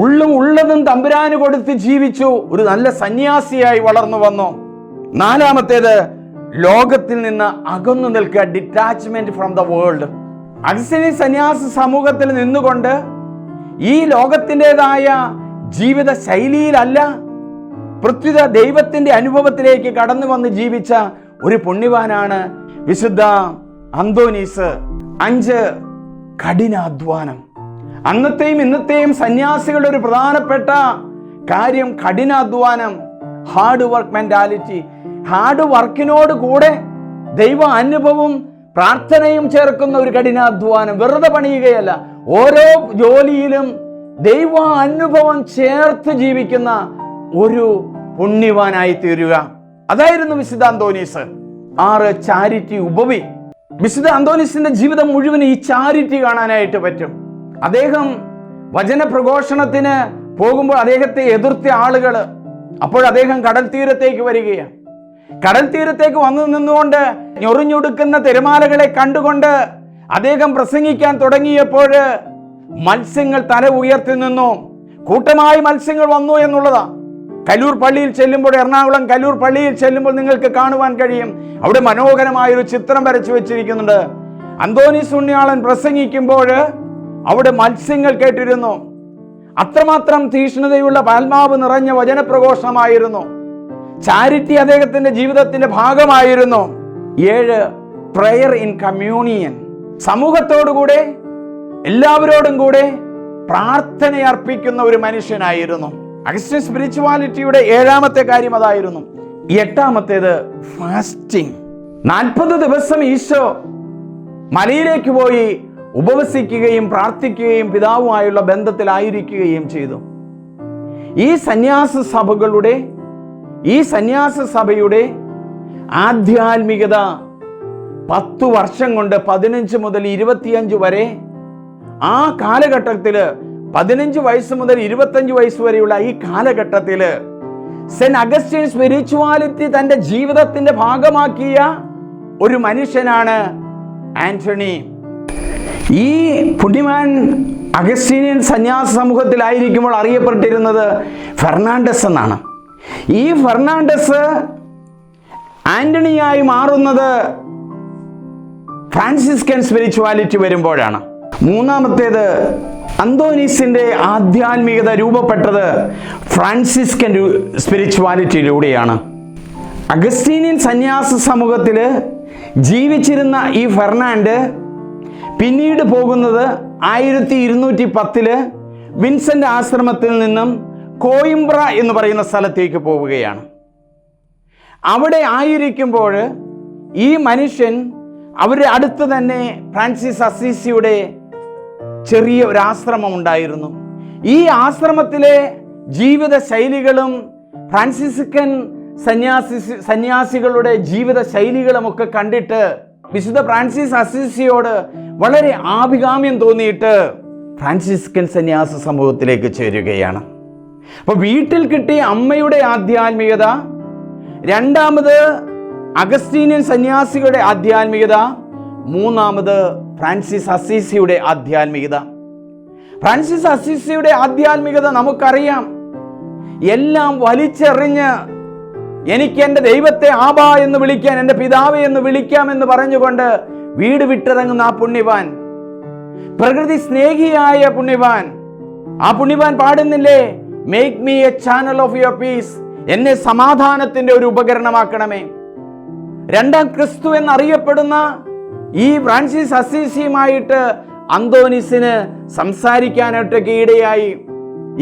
ഉള്ളതും തമ്പുരാന് കൊടുത്ത് ജീവിച്ചു. ഒരു നല്ല സന്യാസിയായി വളർന്നു വന്നു. നാലാമത്തേത് ലോകത്തിൽ നിന്ന് അകന്നു നിൽക്കുക, detachment from the world. Augustinian സന്യാസ സമൂഹത്തിൽ നിന്നുകൊണ്ട് ഈ ലോകത്തിൻ്റെതായ ജീവിത ശൈലിയിലല്ല, പ്രത്യുത ദൈവത്തിന്റെ അനുഭവത്തിലേക്ക് കടന്നു വന്ന് ജീവിച്ച ഒരു പുണ്യവാനാണ് വിശുദ്ധ അന്തോനീസ്. 5 കഠിനാധ്വാനം. അന്നത്തെയും ഇന്നത്തെയും സന്യാസികളുടെ ഒരു പ്രധാനപ്പെട്ട കാര്യം കഠിനാധ്വാനം, ഹാർഡ് വർക്ക് മെന്റാലിറ്റി. ഹാർഡ് വർക്കിനോട് കൂടെ ദൈവ അനുഭവം, പ്രാർത്ഥനയും ചേർക്കുന്ന ഒരു കഠിനാധ്വാനം. വെറുതെ പണിയുകയല്ല, ഓരോ ജോലിയിലും ദൈവ അനുഭവം ചേർത്ത് ജീവിക്കുന്ന ഒരു പുണ്യവാനായി തീരുക. അതായിരുന്നു വിശുദ്ധ അന്തോനീസ്. 6 ചാരിറ്റി, ഉപവി. വിശുദ്ധ അന്തോനീസിന്റെ ജീവിതം മുഴുവൻ ഈ ചാരിറ്റി കാണാനായിട്ട് പറ്റും. അദ്ദേഹം വചന പ്രഘോഷണത്തിന് പോകുമ്പോൾ അദ്ദേഹത്തെ എതിർത്ത ആളുകൾ, അപ്പോൾ അദ്ദേഹം കടൽ തീരത്തേക്ക് വരികയാണ്. കടൽ തീരത്തേക്ക് വന്നു നിന്നുകൊണ്ട് ഞൊറിഞ്ഞൊടുക്കുന്ന തിരമാലകളെ കണ്ടുകൊണ്ട് അദ്ദേഹം പ്രസംഗിക്കാൻ തുടങ്ങിയപ്പോൾ മത്സ്യങ്ങൾ തല ഉയർത്തി നിന്നു. കൂട്ടമായി മത്സ്യങ്ങൾ വന്നു എന്നുള്ളതാ. കലൂർ പള്ളിയിൽ ചെല്ലുമ്പോൾ, എറണാകുളം കലൂർ പള്ളിയിൽ ചെല്ലുമ്പോൾ നിങ്ങൾക്ക് കാണുവാൻ കഴിയും. അവിടെ മനോഹരമായൊരു ചിത്രം വരച്ചു വെച്ചിരിക്കുന്നുണ്ട്. അന്തോനീസ് പുണ്യാളൻ പ്രസംഗിക്കുമ്പോൾ അവിടെ മത്സ്യങ്ങൾ കേട്ടിരുന്നു. അത്രമാത്രം തീക്ഷ്ണതയുള്ള ആത്മാവ് നിറഞ്ഞ വചനപ്രഘോഷണമായിരുന്നു. ചാരിറ്റി അദ്ദേഹത്തിന്റെ ജീവിതത്തിന്റെ ഭാഗമായിരുന്നു. 7 പ്രയർ ഇൻ കമ്മ്യൂണിയൻ. സമൂഹത്തോടുകൂടെ എല്ലാവരോടും കൂടെ പ്രാർത്ഥന അർപ്പിക്കുന്ന ഒരു മനുഷ്യനായിരുന്നു. അഗസ്റ്റിൻ സ്പിരിച്വാലിറ്റിയുടെ 7ാമത്തെ കാര്യം അതായിരുന്നു. 8ാമത്തേത് ഫാസ്റ്റിംഗ്. 40 ദിവസം ഈശോ മലയിലേക്ക് പോയി ഉപവസിക്കുകയും പ്രാർത്ഥിക്കുകയും പിതാവുമായുള്ള ബന്ധത്തിലായിരിക്കുകയും ചെയ്തു. ഈ സന്യാസ സഭയുടെ ആധ്യാത്മികത 10 വർഷം കൊണ്ട് 15 മുതൽ 25 വരെ, ആ കാലഘട്ടത്തിൽ 15 വയസ്സ് മുതൽ 25 വയസ്സ് വരെയുള്ള ഈ കാലഘട്ടത്തിൽ സെന്റ് അഗസ്റ്റിൻ സ്പിരിച്വാലിറ്റി തന്റെ ജീവിതത്തിന്റെ ഭാഗമാക്കിയ ഒരു മനുഷ്യനാണ് ആന്റണി. ഈ പുണ്യവാൻ അഗസ്റ്റീനിയൻ സന്യാസ സമൂഹത്തിലായിരിക്കുമ്പോൾ അറിയപ്പെട്ടിരുന്നത് ഫെർണാണ്ടസ് എന്നാണ്. ഈ ഫെർണാണ്ടസ് ആന്റണിയായി മാറുന്നത് ഫ്രാൻസിസ്കൻ സ്പിരിച്വാലിറ്റി വരുമ്പോഴാണ്. 3ാമത്തേത് അന്തോനീസിന്റെ ആധ്യാത്മികത രൂപപ്പെട്ടത് ഫ്രാൻസിസ്കൻ സ്പിരിച്വാലിറ്റിയിലൂടെയാണ്. അഗസ്റ്റീനിയൻ സന്യാസ സമൂഹത്തിൽ ജീവിച്ചിരുന്ന ഈ ഫെർണാണ്ട് പിന്നീട് പോകുന്നത് 1210 വിൻസെന്റ് ആശ്രമത്തിൽ നിന്നും കോയിംബ്ര എന്ന് പറയുന്ന സ്ഥലത്തേക്ക് പോവുകയാണ്. അവിടെ ആയിരിക്കുമ്പോൾ ഈ മനുഷ്യൻ അവരുടെ അടുത്ത് തന്നെ ഫ്രാൻസിസ് അസീസിയുടെ ചെറിയ ഒരു ആശ്രമം ഉണ്ടായിരുന്നു. ഈ ആശ്രമത്തിലെ ജീവിത ശൈലികളും ഫ്രാൻസിസ്കൻ സന്യാസികളുടെ ജീവിത ശൈലികളുമൊക്കെ കണ്ടിട്ട് വിശുദ്ധ ഫ്രാൻസിസ് അസീസിയോട് വളരെ ആഭികാമ്യം തോന്നിയിട്ട് ഫ്രാൻസിസ്കൻ സന്യാസ സമൂഹത്തിലേക്ക് ചേരുകയാണ്. അപ്പോൾ വീട്ടിൽ കിട്ടിയ അമ്മയുടെ ആധ്യാത്മികത, 2ാമത് അഗസ്റ്റീനിയൻ സന്യാസികളുടെ ആധ്യാത്മികത, 3ാമത് ഫ്രാൻസിസ് അസീസിയുടെ ആധ്യാത്മികത. ഫ്രാൻസിസ് അസീസിയുടെ ആധ്യാത്മികത നമുക്കറിയാം. എല്ലാം വലിച്ചെറിഞ്ഞ് എനിക്ക് എൻ്റെ ദൈവത്തെ ആബാ എന്ന് വിളിക്കാൻ, എൻ്റെ പിതാവേ എന്ന് വിളിക്കാമെന്ന് പറഞ്ഞുകൊണ്ട് വീട് വിട്ടിറങ്ങുന്ന ആ പുണ്യവാൻ, പ്രകൃതി സ്നേഹിയായ പുണ്യവാൻ. ആ പുണ്യവാൻ പാടുന്നില്ലേ, make me a channel of your peace, എന്നെ സമാധാനത്തിന്റെ ഒരു ഉപകരണമാക്കണമേ. 2ാം ക്രിസ്തു എന്നറിയപ്പെടുന്ന ഈ ഫ്രാൻസിസ് അസീസിയുമായിട്ട് അന്തോനീസിന് സംസാരിക്കാനായിട്ടൊക്കെ ഇടയായി.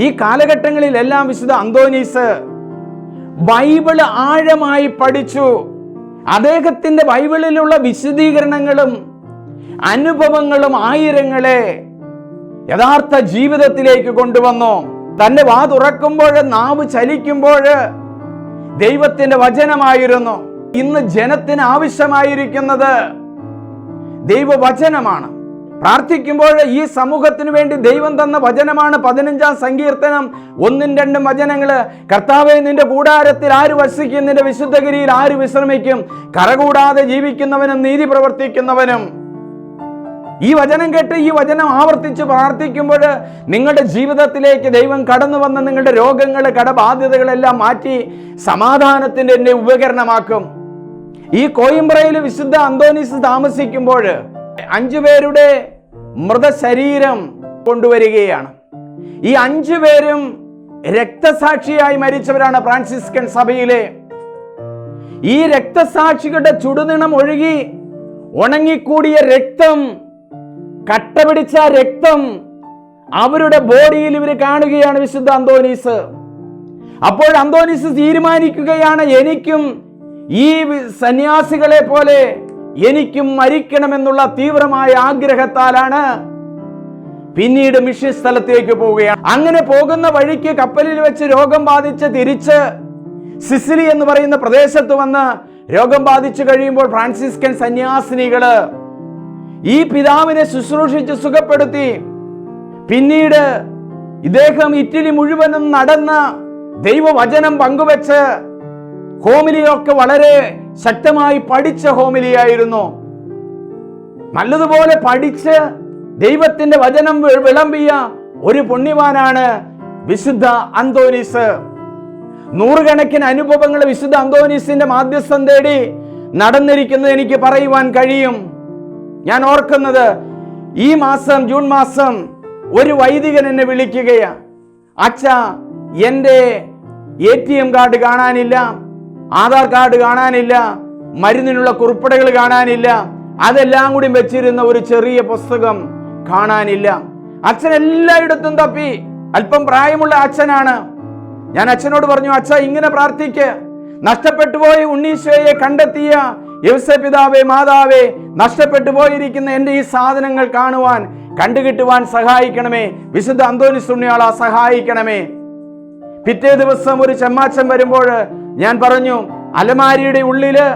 ഈ കാലഘട്ടങ്ങളിലെല്ലാം വിശുദ്ധ അന്തോനീസ് ബൈബിള് ആഴമായി പഠിച്ചു. അദ്ദേഹത്തിന്റെ ബൈബിളിലുള്ള വിശദീകരണങ്ങളും അനുഭവങ്ങളും ആയിരങ്ങളെ യഥാർത്ഥ ജീവിതത്തിലേക്ക് കൊണ്ടുവന്നു. തന്റെ വാ തുറക്കുമ്പോൾ, നാവ് ചലിക്കുമ്പോൾ ദൈവത്തിന്റെ വചനമായിരുന്നു. ഇന്ന് ജനത്തിന് ആവശ്യമായിരിക്കുന്നത് ദൈവവചനമാണ്. പ്രാർത്ഥിക്കുമ്പോൾ ഈ സമൂഹത്തിന് വേണ്ടി ദൈവം തന്ന വചനമാണ് 15-ാം സങ്കീർത്തനം 1-2 വചനങ്ങള്. കർത്താവേ, നിന്റെ കൂടാരത്തിൽ ആര് വസിക്കും? നിന്റെ വിശുദ്ധഗിരിയിൽ ആര് വിശ്രമിക്കും? കറകൂടാതെ ജീവിക്കുന്നവനും നീതി പ്രവർത്തിക്കുന്നവനും. ഈ വചനം കേട്ട് ഈ വചനം ആവർത്തിച്ച് പ്രാർത്ഥിക്കുമ്പോൾ നിങ്ങളുടെ ജീവിതത്തിലേക്ക് ദൈവം കടന്നു വന്ന് നിങ്ങളുടെ രോഗങ്ങൾ, കടബാധ്യതകളെല്ലാം മാറ്റി സമാധാനത്തിന്റെ എന്നെ ഉപകരണമാക്കും. ഈ കോയിമ്പ്രയിൽ വിശുദ്ധ അന്തോനീസ് താമസിക്കുമ്പോൾ 5 പേരുടെ മൃതശരീരം കൊണ്ടുവരികയാണ്. ഈ 5 പേരും രക്തസാക്ഷിയായി മരിച്ചവരാണ് ഫ്രാൻസിസ്കൻ സഭയിലെ. ഈ രക്തസാക്ഷികളുടെ ചുടുനിണം ഒഴുകി ഉണങ്ങിക്കൂടിയ രക്തം, കട്ടപിടിച്ച രക്തം അവരുടെ ബോഡിയിൽ ഇവർ കാണുകയാണ് വിശുദ്ധ അന്തോനീസ്. അപ്പോൾ അന്തോനീസ് തീരുമാനിക്കുകയാണ്, എനിക്കും ഈ സന്യാസികളെ പോലെ എനിക്കും മരിക്കണമെന്നുള്ള തീവ്രമായ ആഗ്രഹത്താലാണ് പിന്നീട് മിഷൻ സ്ഥലത്തേക്ക് പോവുകയാണ്. അങ്ങനെ പോകുന്ന വഴിക്ക് കപ്പലിൽ വെച്ച് രോഗം ബാധിച്ച് തിരിച്ച് സിസിലി എന്ന് പറയുന്ന പ്രദേശത്ത് വന്ന് രോഗം ബാധിച്ചു കഴിയുമ്പോൾ ഫ്രാൻസിസ്കൻ സന്യാസിനികള് ഈ പിതാവിനെ ശുശ്രൂഷിച്ച് സുഖപ്പെടുത്തി. പിന്നീട് ഇദ്ദേഹം ഇറ്റലി മുഴുവനും നടന്ന ദൈവവചനം പങ്കുവെച്ച് ഹോമിലിയൊക്കെ വളരെ ശക്തമായി പഠിച്ച ഹോമിലിയായിരുന്നു. നല്ലതുപോലെ പഠിച്ച് ദൈവത്തിന്റെ വചനം വിളമ്പിയ ഒരു പുണ്യവാനാണ് വിശുദ്ധ അന്തോനീസ്. 100 കണക്കിന് അനുഭവങ്ങൾ വിശുദ്ധ അന്തോനീസിന്റെ മാധ്യസ്ഥം തേടി നടന്നിരിക്കുന്നത് എനിക്ക് പറയുവാൻ കഴിയും. ഞാൻ ഓർക്കുന്നത്, ഈ മാസം ജൂൺ മാസം ഒരു വൈദികൻ എന്നെ വിളിക്കുകയാണ്. അച്ഛാ, എൻ്റെ ATM കാർഡ് കാണാനില്ല, ആധാർ കാർഡ് കാണാനില്ല, മരുന്നിനുള്ള കുറിപ്പടകൾ കാണാനില്ല, അതെല്ലാം കൂടി വെച്ചിരുന്ന ഒരു ചെറിയ പുസ്തകം കാണാനില്ല. അച്ഛൻ എല്ലായിടത്തും തപ്പി. അല്പം പ്രായമുള്ള അച്ഛനാണ്. ഞാൻ അച്ഛനോട് പറഞ്ഞു, അച്ഛാ, ഇങ്ങനെ പ്രാർത്ഥിക്ക്, നഷ്ടപ്പെട്ടു പോയി ഉണ്ണീശോയെ കണ്ടെത്തിയ യൗസേപ്പിതാവേ, മാതാവേ, നഷ്ടപ്പെട്ടു പോയിരിക്കുന്ന എൻ്റെ ഈ സാധനങ്ങൾ കാണുവാൻ, കണ്ടുകിട്ടുവാൻ സഹായിക്കണമേ. വിശുദ്ധ അന്തോനീസ് പുണ്യാള, സഹായിക്കണമേ. പിറ്റേ ദിവസം ഒരു ചെമ്മാച്ചൻ വരുമ്പോൾ ഞാൻ പറഞ്ഞു, അലമാരിയുടെ ഉള്ളില്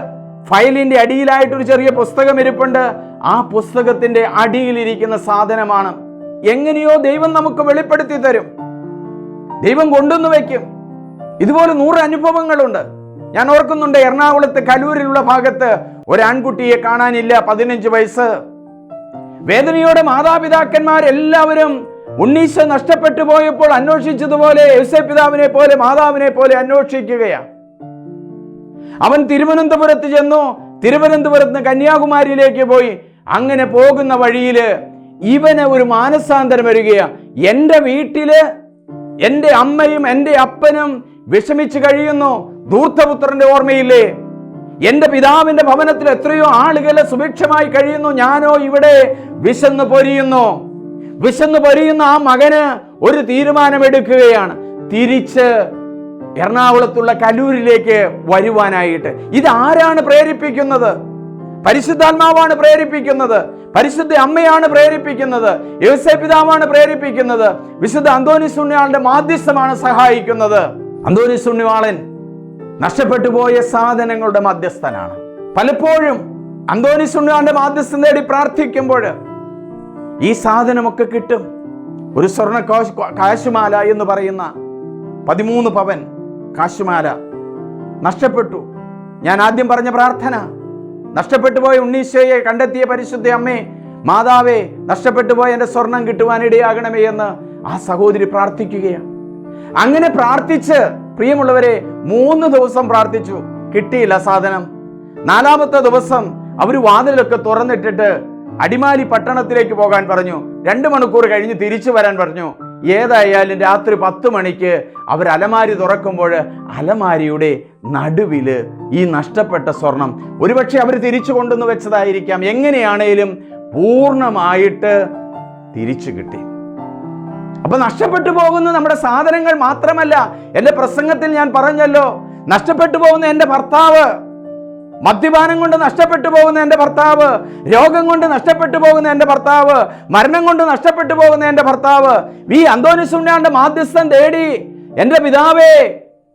ഫയലിന്റെ അടിയിലായിട്ടൊരു ചെറിയ പുസ്തകം ഇരിപ്പുണ്ട്. ആ പുസ്തകത്തിന്റെ അടിയിലിരിക്കുന്ന സാധനമാണ്. എങ്ങനെയോ ദൈവം നമുക്ക് വെളിപ്പെടുത്തി തരും, ദൈവം കൊണ്ടുവന്ന് വയ്ക്കും. ഇതുപോലെ 100 അനുഭവങ്ങളുണ്ട്. ഞാൻ ഓർക്കുന്നുണ്ട്, എറണാകുളത്ത് കലൂരിലുള്ള ഭാഗത്ത് ഒരു ആൺകുട്ടിയെ കാണാനില്ല, 15 വയസ്സ്. വേദനയോടെ മാതാപിതാക്കന്മാരെല്ലാവരും ഉണ്ണീശോ നഷ്ടപ്പെട്ടു പോയപ്പോൾ അന്വേഷിച്ചതുപോലെ യൗസേപ്പിതാവിനെ പോലെ, മാതാവിനെ പോലെ അന്വേഷിക്കുകയാണ്. അവൻ തിരുവനന്തപുരത്ത് ചെന്നു. തിരുവനന്തപുരത്ത് നിന്ന് കന്യാകുമാരിയിലേക്ക് പോയി. അങ്ങനെ പോകുന്ന വഴിയില് ഇവന് ഒരു മാനസാന്തരം വരികയാണ്. എൻ്റെ വീട്ടില് എൻ്റെ അമ്മയും എൻ്റെ അപ്പനും വിഷമിച്ച് കഴിയുന്നു. ധൂർത്തപുത്രന്റെ ഓർമ്മയില്ലേ? എൻ്റെ പിതാവിന്റെ ഭവനത്തിൽ എത്രയോ ആളുകളെ സുഭിക്ഷമായി കഴിയുന്നു, ഞാനോ ഇവിടെ വിശന്ന് പൊരിയുന്ന ആ മകന് ഒരു തീരുമാനമെടുക്കുകയാണ്, തിരിച്ച് എറണാകുളത്തുള്ള കലൂരിലേക്ക് വരുവാനായിട്ട്. ഇതാരാണ് പ്രേരിപ്പിക്കുന്നത്? പരിശുദ്ധാത്മാവാണ് പ്രേരിപ്പിക്കുന്നത്. പരിശുദ്ധ അമ്മയാണ് പ്രേരിപ്പിക്കുന്നത്. യൗസേപ്പിതാവാണ് പ്രേരിപ്പിക്കുന്നത്. വിശുദ്ധ അന്തോനീസ് പുണ്യാളന്റെ മാധ്യസ്ഥമാണ് സഹായിക്കുന്നത്. അന്തോനീസ് പുണ്യാളൻ നഷ്ടപ്പെട്ടു പോയ സാധനങ്ങളുടെ മധ്യസ്ഥനാണ്. പലപ്പോഴും അന്തോനീസ് പുണ്യാളന്റെ മാധ്യസ്ഥം തേടി പ്രാർത്ഥിക്കുമ്പോൾ ഈ സാധനമൊക്കെ കിട്ടും. ഒരു സ്വർണ്ണ കാശുമാല എന്ന് പറയുന്ന 13 പവൻ കാശുമാല നഷ്ടപ്പെട്ടു. ഞാൻ ആദ്യം പറഞ്ഞ പ്രാർത്ഥന, നഷ്ടപ്പെട്ടു പോയ ഉണ്ണീശോയെ കണ്ടെത്തിയ പരിശുദ്ധ അമ്മേ, മാതാവേ, നഷ്ടപ്പെട്ടു പോയ എൻ്റെ സ്വർണം കിട്ടുവാൻ ഇടയാകണമേ എന്ന് ആ സഹോദരി പ്രാർത്ഥിക്കുകയാണ്. അങ്ങനെ പ്രാർത്ഥിച്ച് പ്രിയമുള്ളവരെ 3 ദിവസം പ്രാർത്ഥിച്ചു, കിട്ടിയില്ല സാധനം. 4-ാമത്തെ ദിവസം അവർ വാതിലൊക്കെ തുറന്നിട്ടിട്ട് അടിമാലി പട്ടണത്തിലേക്ക് പോകാൻ പറഞ്ഞു. 2 മണിക്കൂർ കഴിഞ്ഞ് തിരിച്ചു വരാൻ പറഞ്ഞു. ഏതായാലും രാത്രി 10 മണിക്ക് അവർ അലമാരി തുറക്കുമ്പോൾ അലമാരിയുടെ നടുവില് ഈ നഷ്ടപ്പെട്ട സ്വർണം ഒരുപക്ഷെ അവർ തിരിച്ചു കൊണ്ടുവന്ന് വെച്ചതായിരിക്കാം. എങ്ങനെയാണേലും പൂർണ്ണമായിട്ട് തിരിച്ചു കിട്ടി. അപ്പൊ നഷ്ടപ്പെട്ടു പോകുന്ന നമ്മുടെ സാധനങ്ങൾ മാത്രമല്ല. എൻ്റെ പ്രസംഗത്തിൽ ഞാൻ പറഞ്ഞല്ലോ, നഷ്ടപ്പെട്ടു പോകുന്ന എൻ്റെ ഭർത്താവ്, മദ്യപാനം കൊണ്ട് നഷ്ടപ്പെട്ടു പോകുന്ന എൻ്റെ ഭർത്താവ്, രോഗം കൊണ്ട് നഷ്ടപ്പെട്ടു പോകുന്ന എൻ്റെ ഭർത്താവ്, മരണം കൊണ്ട് നഷ്ടപ്പെട്ടു പോകുന്ന എൻ്റെ ഭർത്താവ്. ഈ അന്തോനീസ് പുണ്യാളന്റെ മാധ്യസ്ഥം തേടി, എൻ്റെ പിതാവേ,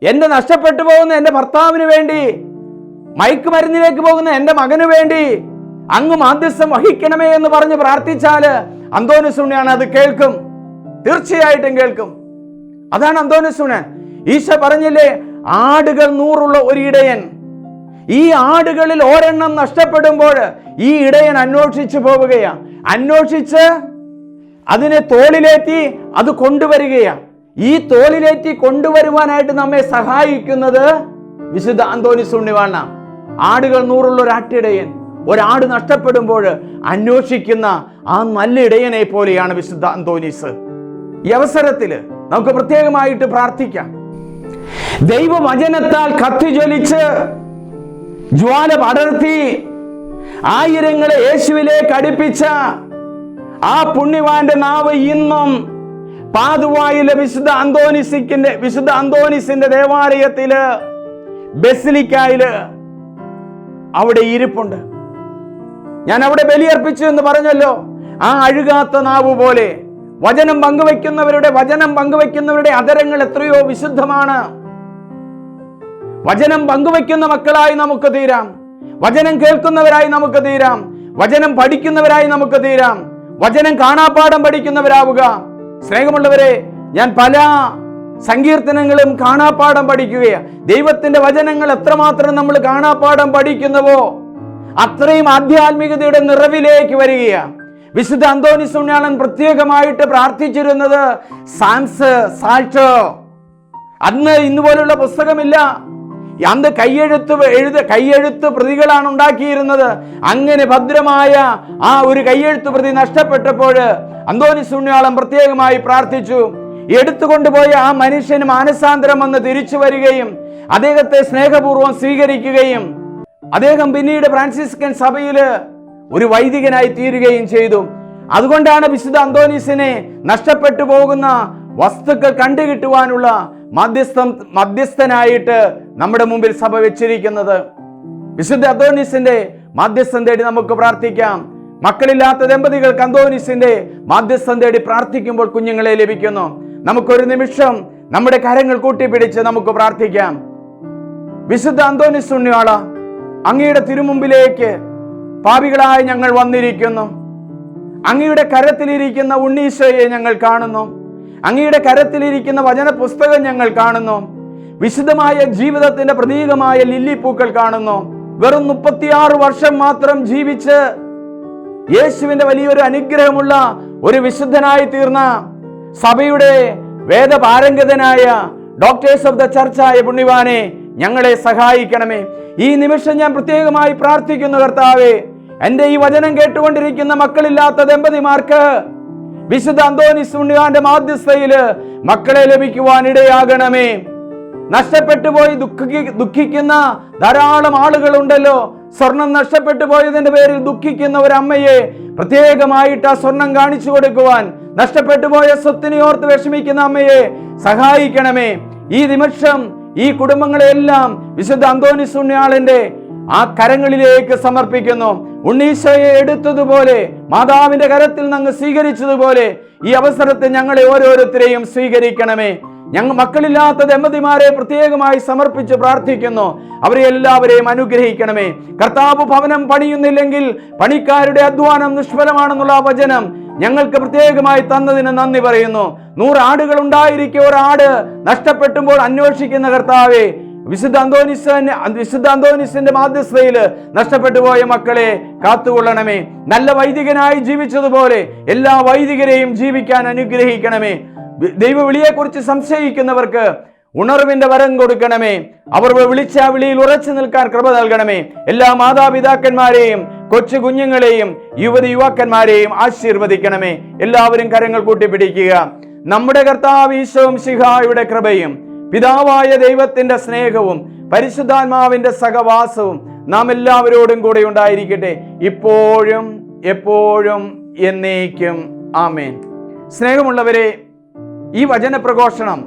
എൻ്റെ നഷ്ടപ്പെട്ടു പോകുന്ന എൻ്റെ ഭർത്താവിന് വേണ്ടി, മയക്കുമരുന്നിലേക്ക് പോകുന്ന എൻ്റെ മകന് വേണ്ടി, അങ്ങ് മാധ്യസ്ഥം വഹിക്കണമേ എന്ന് പറഞ്ഞ് പ്രാർത്ഥിച്ചാൽ അന്തോനിസ് ഉണ്ണിയാണ് അത് കേൾക്കും, തീർച്ചയായിട്ടും കേൾക്കും. അതാണ് അന്തോനിസ് ഉണ്ണിയാൻ. ഈശോ പറഞ്ഞില്ലേ, ആടുകൾ 100 ഒരു ഇടയൻ. ഈ ആടുകളിൽ ഒരെണ്ണം നഷ്ടപ്പെടുമ്പോൾ ഈ ഇടയൻ അന്വേഷിച്ചു പോവുകയാണ്. അന്വേഷിച്ച് അതിനെ തോളിലേറ്റി അത് കൊണ്ടുവരികയാണ്. ഈ തോളിലേറ്റി കൊണ്ടുവരുവാനായിട്ട് നമ്മെ സഹായിക്കുന്നത് വിശുദ്ധ അന്തോനിസ് ഉണ്ണിവാണ. ആടുകൾ 100 ഒരു ആട്ടിടയൻ. ഒരാട് നഷ്ടപ്പെടുമ്പോൾ അന്വേഷിക്കുന്ന ആ നല്ല ഇടയനെ പോലെയാണ് വിശുദ്ധ അന്തോനീസ്. ഈ അവസരത്തിൽ നമുക്ക് പ്രത്യേകമായിട്ട് പ്രാർത്ഥിക്കാം. ദൈവവചനത്താൽ കത്തിജ്വലിച്ച് ജ്വാല പടർത്തി ആയിരങ്ങളെ യേശുവിലേക്ക് അടുപ്പിച്ച ആ പുണ്യവാന്റെ നാവ് ഇന്നും പാതുവായിലെ വിശുദ്ധ അന്തോനീസിന്റെ ദേവാലയത്തില്, ബസിലിക്കായില് അവിടെ ഇരിപ്പുണ്ട്. ഞാൻ അവിടെ ബലിയർപ്പിച്ചു എന്ന് പറഞ്ഞല്ലോ. ആ അഴുകാത്ത നാവ് പോലെ വചനം പങ്കുവെക്കുന്നവരുടെ അതരങ്ങൾ എത്രയോ വിശുദ്ധമാണ്. വചനം പങ്കുവെക്കുന്ന മക്കളായി നമുക്ക് തീരാം. വചനം കേൾക്കുന്നവരായി നമുക്ക് തീരാം. വചനം പഠിക്കുന്നവരായി നമുക്ക് തീരാം. വചനം കാണാപ്പാഠം പഠിക്കുന്നവരാവുക. സ്നേഹമുള്ളവരെ, ഞാൻ പല സങ്കീർത്തനങ്ങളും കാണാപ്പാഠം പഠിക്കുകയാണ്. ദൈവത്തിന്റെ വചനങ്ങൾ എത്രമാത്രം നമ്മൾ കാണാപ്പാഠം പഠിക്കുന്നുവോ അത്രയും ആധ്യാത്മികതയുടെ നിറവിലേക്ക് വരികയാണ്. വിശുദ്ധ അന്തോനിസ് ഉണ്ണിയാളൻ പ്രത്യേകമായിട്ട് പ്രാർത്ഥിച്ചിരുന്നത് സാൾട്ട്. അന്ന് ഇന്നുപോലുള്ള പുസ്തകമില്ല. അന്ന് കയ്യെഴുത്ത് പ്രതികളാണ് ഉണ്ടാക്കിയിരുന്നത്. അങ്ങനെ ഭദ്രമായ ആ ഒരു കയ്യെഴുത്ത് പ്രതി നഷ്ടപ്പെട്ടപ്പോൾ അന്തോനിസ് ഉണ്ണിയാളൻ പ്രത്യേകമായി പ്രാർത്ഥിച്ചു. എടുത്തുകൊണ്ടുപോയ ആ മനുഷ്യന് മാനസാന്തരം വന്ന് തിരിച്ചു വരികയും അദ്ദേഹത്തെ സ്നേഹപൂർവ്വം സ്വീകരിക്കുകയും അദ്ദേഹം പിന്നീട് ഫ്രാൻസിസ്കൻ സഭയില് ഒരു വൈദികനായി തീരുകയും ചെയ്തു. അതുകൊണ്ടാണ് വിശുദ്ധ അന്തോനീസിനെ നഷ്ടപ്പെട്ടു പോകുന്ന വസ്തുക്കൾ കണ്ടുകിട്ടുവാനുള്ള മധ്യസ്ഥനായിട്ട് നമ്മുടെ മുമ്പിൽ സഭ വെച്ചിരിക്കുന്നത്. വിശുദ്ധ അന്തോനീസിന്റെ മാധ്യസ്ഥം തേടി നമുക്ക് പ്രാർത്ഥിക്കാം. മക്കളില്ലാത്ത ദമ്പതികൾക്ക് അന്തോനീസിന്റെ മാധ്യസ്ഥം തേടി പ്രാർത്ഥിക്കുമ്പോൾ കുഞ്ഞുങ്ങളെ ലഭിക്കുന്നു. നമുക്കൊരു നിമിഷം നമ്മുടെ കരങ്ങൾ കൂട്ടിപ്പിടിച്ച് നമുക്ക് പ്രാർത്ഥിക്കാം. വിശുദ്ധ അന്തോനിസ് ഉണ്ണിയാള, അങ്ങയുടെ തിരുമുമ്പിലേക്ക് പാപികളായി ഞങ്ങൾ വന്നിരിക്കുന്നു. അങ്ങയുടെ കരത്തിലിരിക്കുന്ന ഉണ്ണീശോയെ ഞങ്ങൾ കാണുന്നു. അങ്ങയുടെ കരത്തിലിരിക്കുന്ന വചന പുസ്തകം ഞങ്ങൾ കാണുന്നു. വിശുദ്ധമായ ജീവിതത്തിന്റെ പ്രതീകമായ ലില്ലിപ്പൂക്കൾ കാണുന്നു. വെറും 36 വർഷം മാത്രം ജീവിച്ച് യേശുവിന്റെ വലിയൊരു അനുഗ്രഹമുള്ള ഒരു വിശുദ്ധനായി തീർന്ന സഭയുടെ വേദപാരംഗതനായ ഡോക്ടേഴ്സ് ഓഫ് ദ ചർച്ചായ പുണ്യവാനെ, ഞങ്ങളെ സഹായിക്കണമേ. ഈ നിമിഷം ഞാൻ പ്രത്യേകമായി പ്രാർത്ഥിക്കുന്നു കർത്താവേ, എന്റെ ഈ വചനം കേട്ടുകൊണ്ടിരിക്കുന്ന മക്കളില്ലാത്ത ദമ്പതിമാർക്ക് വിശുദ്ധ അന്തോനിസ് ഉണ്ണിയാന്റെ മാധ്യസ്ഥയില് മക്കളെ ലഭിക്കുവാൻ ഇടയാകണമേ. നഷ്ടപ്പെട്ടു പോയി ദുഃഖിക്കുന്ന ധാരാളം ആളുകളുണ്ടല്ലോ. സ്വർണം നഷ്ടപ്പെട്ടു പോയതിന്റെ പേരിൽ ദുഃഖിക്കുന്ന ഒരു അമ്മയെ പ്രത്യേകമായിട്ട് ആ സ്വർണം കാണിച്ചു കൊടുക്കുവാൻ, നഷ്ടപ്പെട്ടു പോയ സ്വത്തിനെ ഓർത്ത് വിഷമിക്കുന്ന അമ്മയെ സഹായിക്കണമേ. ഈ നിമിഷം ഈ കുടുംബങ്ങളെല്ലാം വിശുദ്ധ അന്തോനിസ് ഉണ്ണിയാളന്റെ ആ കരങ്ങളിലേക്ക് സമർപ്പിക്കുന്നു. ഉണ്ണീശോയെ എടുത്തതുപോലെ, മാതാവിന്റെ കരത്തിൽ നിന്ന് സ്വീകരിച്ചതുപോലെ ഈ അവസരത്തിൽ ഞങ്ങളെ ഓരോരുത്തരെയും സ്വീകരിക്കണമേ. ഞങ്ങൾ മക്കളില്ലാത്ത ദമ്പതിമാരെ പ്രത്യേകമായി സമർപ്പിച്ച് പ്രാർത്ഥിക്കുന്നു. അവരെ എല്ലാവരെയും അനുഗ്രഹിക്കണമേ. കർത്താവ് ഭവനം പണിയുന്നില്ലെങ്കിൽ പണിക്കാരുടെ അധ്വാനം നിഷ്ഫലമാണെന്നുള്ള വചനം ഞങ്ങൾക്ക് പ്രത്യേകമായി തന്നതിന് നന്ദി പറയുന്നു. 100 ആടുകൾ ഉണ്ടായിരിക്കെ ഒരാട് നഷ്ടപ്പെട്ടുമ്പോൾ അന്വേഷിക്കുന്ന കർത്താവേ, വിശുദ്ധ അന്തോനീസിന്റെ മാധ്യസ്ഥയില് നഷ്ടപ്പെട്ടു പോയ മക്കളെ കാത്തുകൊള്ളണമേ. നല്ല വൈദികനായി ജീവിച്ചതുപോലെ എല്ലാ വൈദികരെയും ജീവിക്കാൻ അനുഗ്രഹിക്കണമേ. ദൈവവിളിയെക്കുറിച്ച് സംശയിക്കുന്നവർക്ക് ഉണർവിന്റെ വരം കൊടുക്കണമേ. അവർ വിളിച്ച വിളിയിൽ ഉറച്ചു നിൽക്കാൻ കൃപ നൽകണമേ. എല്ലാ മാതാപിതാക്കന്മാരെയും കൊച്ചു കുഞ്ഞുങ്ങളെയും യുവതിയുവാക്കന്മാരെയും ആശീർവദിക്കണമേ. എല്ലാവരും കരങ്ങൾ കൂട്ടിപ്പിടിക്കുക. നമ്മുടെ കർത്താവ് ഈശോ മിശിഹായുടെ കൃപയും പിതാവായ ദൈവത്തിന്റെ സ്നേഹവും പരിശുദ്ധാത്മാവിന്റെ സഹവാസവും നാം എല്ലാവരോടും കൂടെ ഉണ്ടായിരിക്കട്ടെ, ഇപ്പോഴും എപ്പോഴും എന്നേക്കും. ആമേൻ. സ്നേഹമുള്ളവരെ, ഈ വചനപ്രഘോഷണം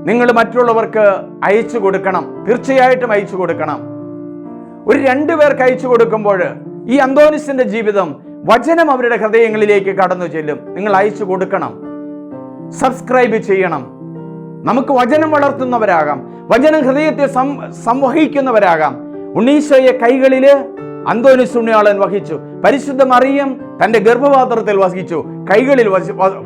നിങ്ങൾ മറ്റുള്ളവർക്ക് അയച്ചു കൊടുക്കണം. തീർച്ചയായിട്ടും അയച്ചു കൊടുക്കണം. ഒരു 2 പേർക്ക് അയച്ചു കൊടുക്കുമ്പോൾ ഈ അന്തോനിസിന്റെ ജീവിതം, വചനം അവരുടെ ഹൃദയങ്ങളിലേക്ക് കടന്നു ചെല്ലും. നിങ്ങൾ അയച്ചു കൊടുക്കണം. സബ്സ്ക്രൈബ് ചെയ്യണം. നമുക്ക് വചനം വളർത്തുന്നവരാകാം. വചനം ഹൃദയത്തെ സംവഹിക്കുന്നവരാകാം. ഉണ്ണീശോയെ കൈകളില് അന്തോനീസ് പുണ്യാളൻ വഹിച്ചു. പരിശുദ്ധ മറിയം തൻ്റെ ഗർഭപാത്രത്തിൽ വഹിച്ചു, കൈകളിൽ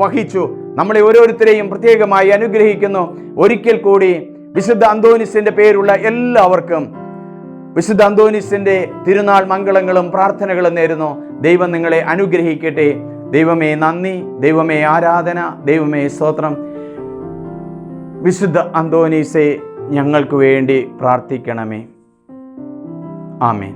വഹിച്ചു. നമ്മളെ ഓരോരുത്തരെയും പ്രത്യേകമായി അനുഗ്രഹിക്കുന്നു. ഒരിക്കൽ കൂടി വിശുദ്ധ അന്തോനീസിന്റെ പേരുള്ള എല്ലാവർക്കും വിശുദ്ധ അന്തോനീസിന്റെ തിരുനാൾ മംഗളങ്ങളും പ്രാർത്ഥനകളും നേരുന്നു. ദൈവം നിങ്ങളെ അനുഗ്രഹിക്കട്ടെ. ദൈവമേ നന്ദി, ദൈവമേ ആരാധന, ദൈവമേ സ്തോത്രം. വിശുദ്ധ അന്തോനീസെ ഞങ്ങൾക്ക് വേണ്ടി പ്രാർത്ഥിക്കണമേ. ആമേൻ.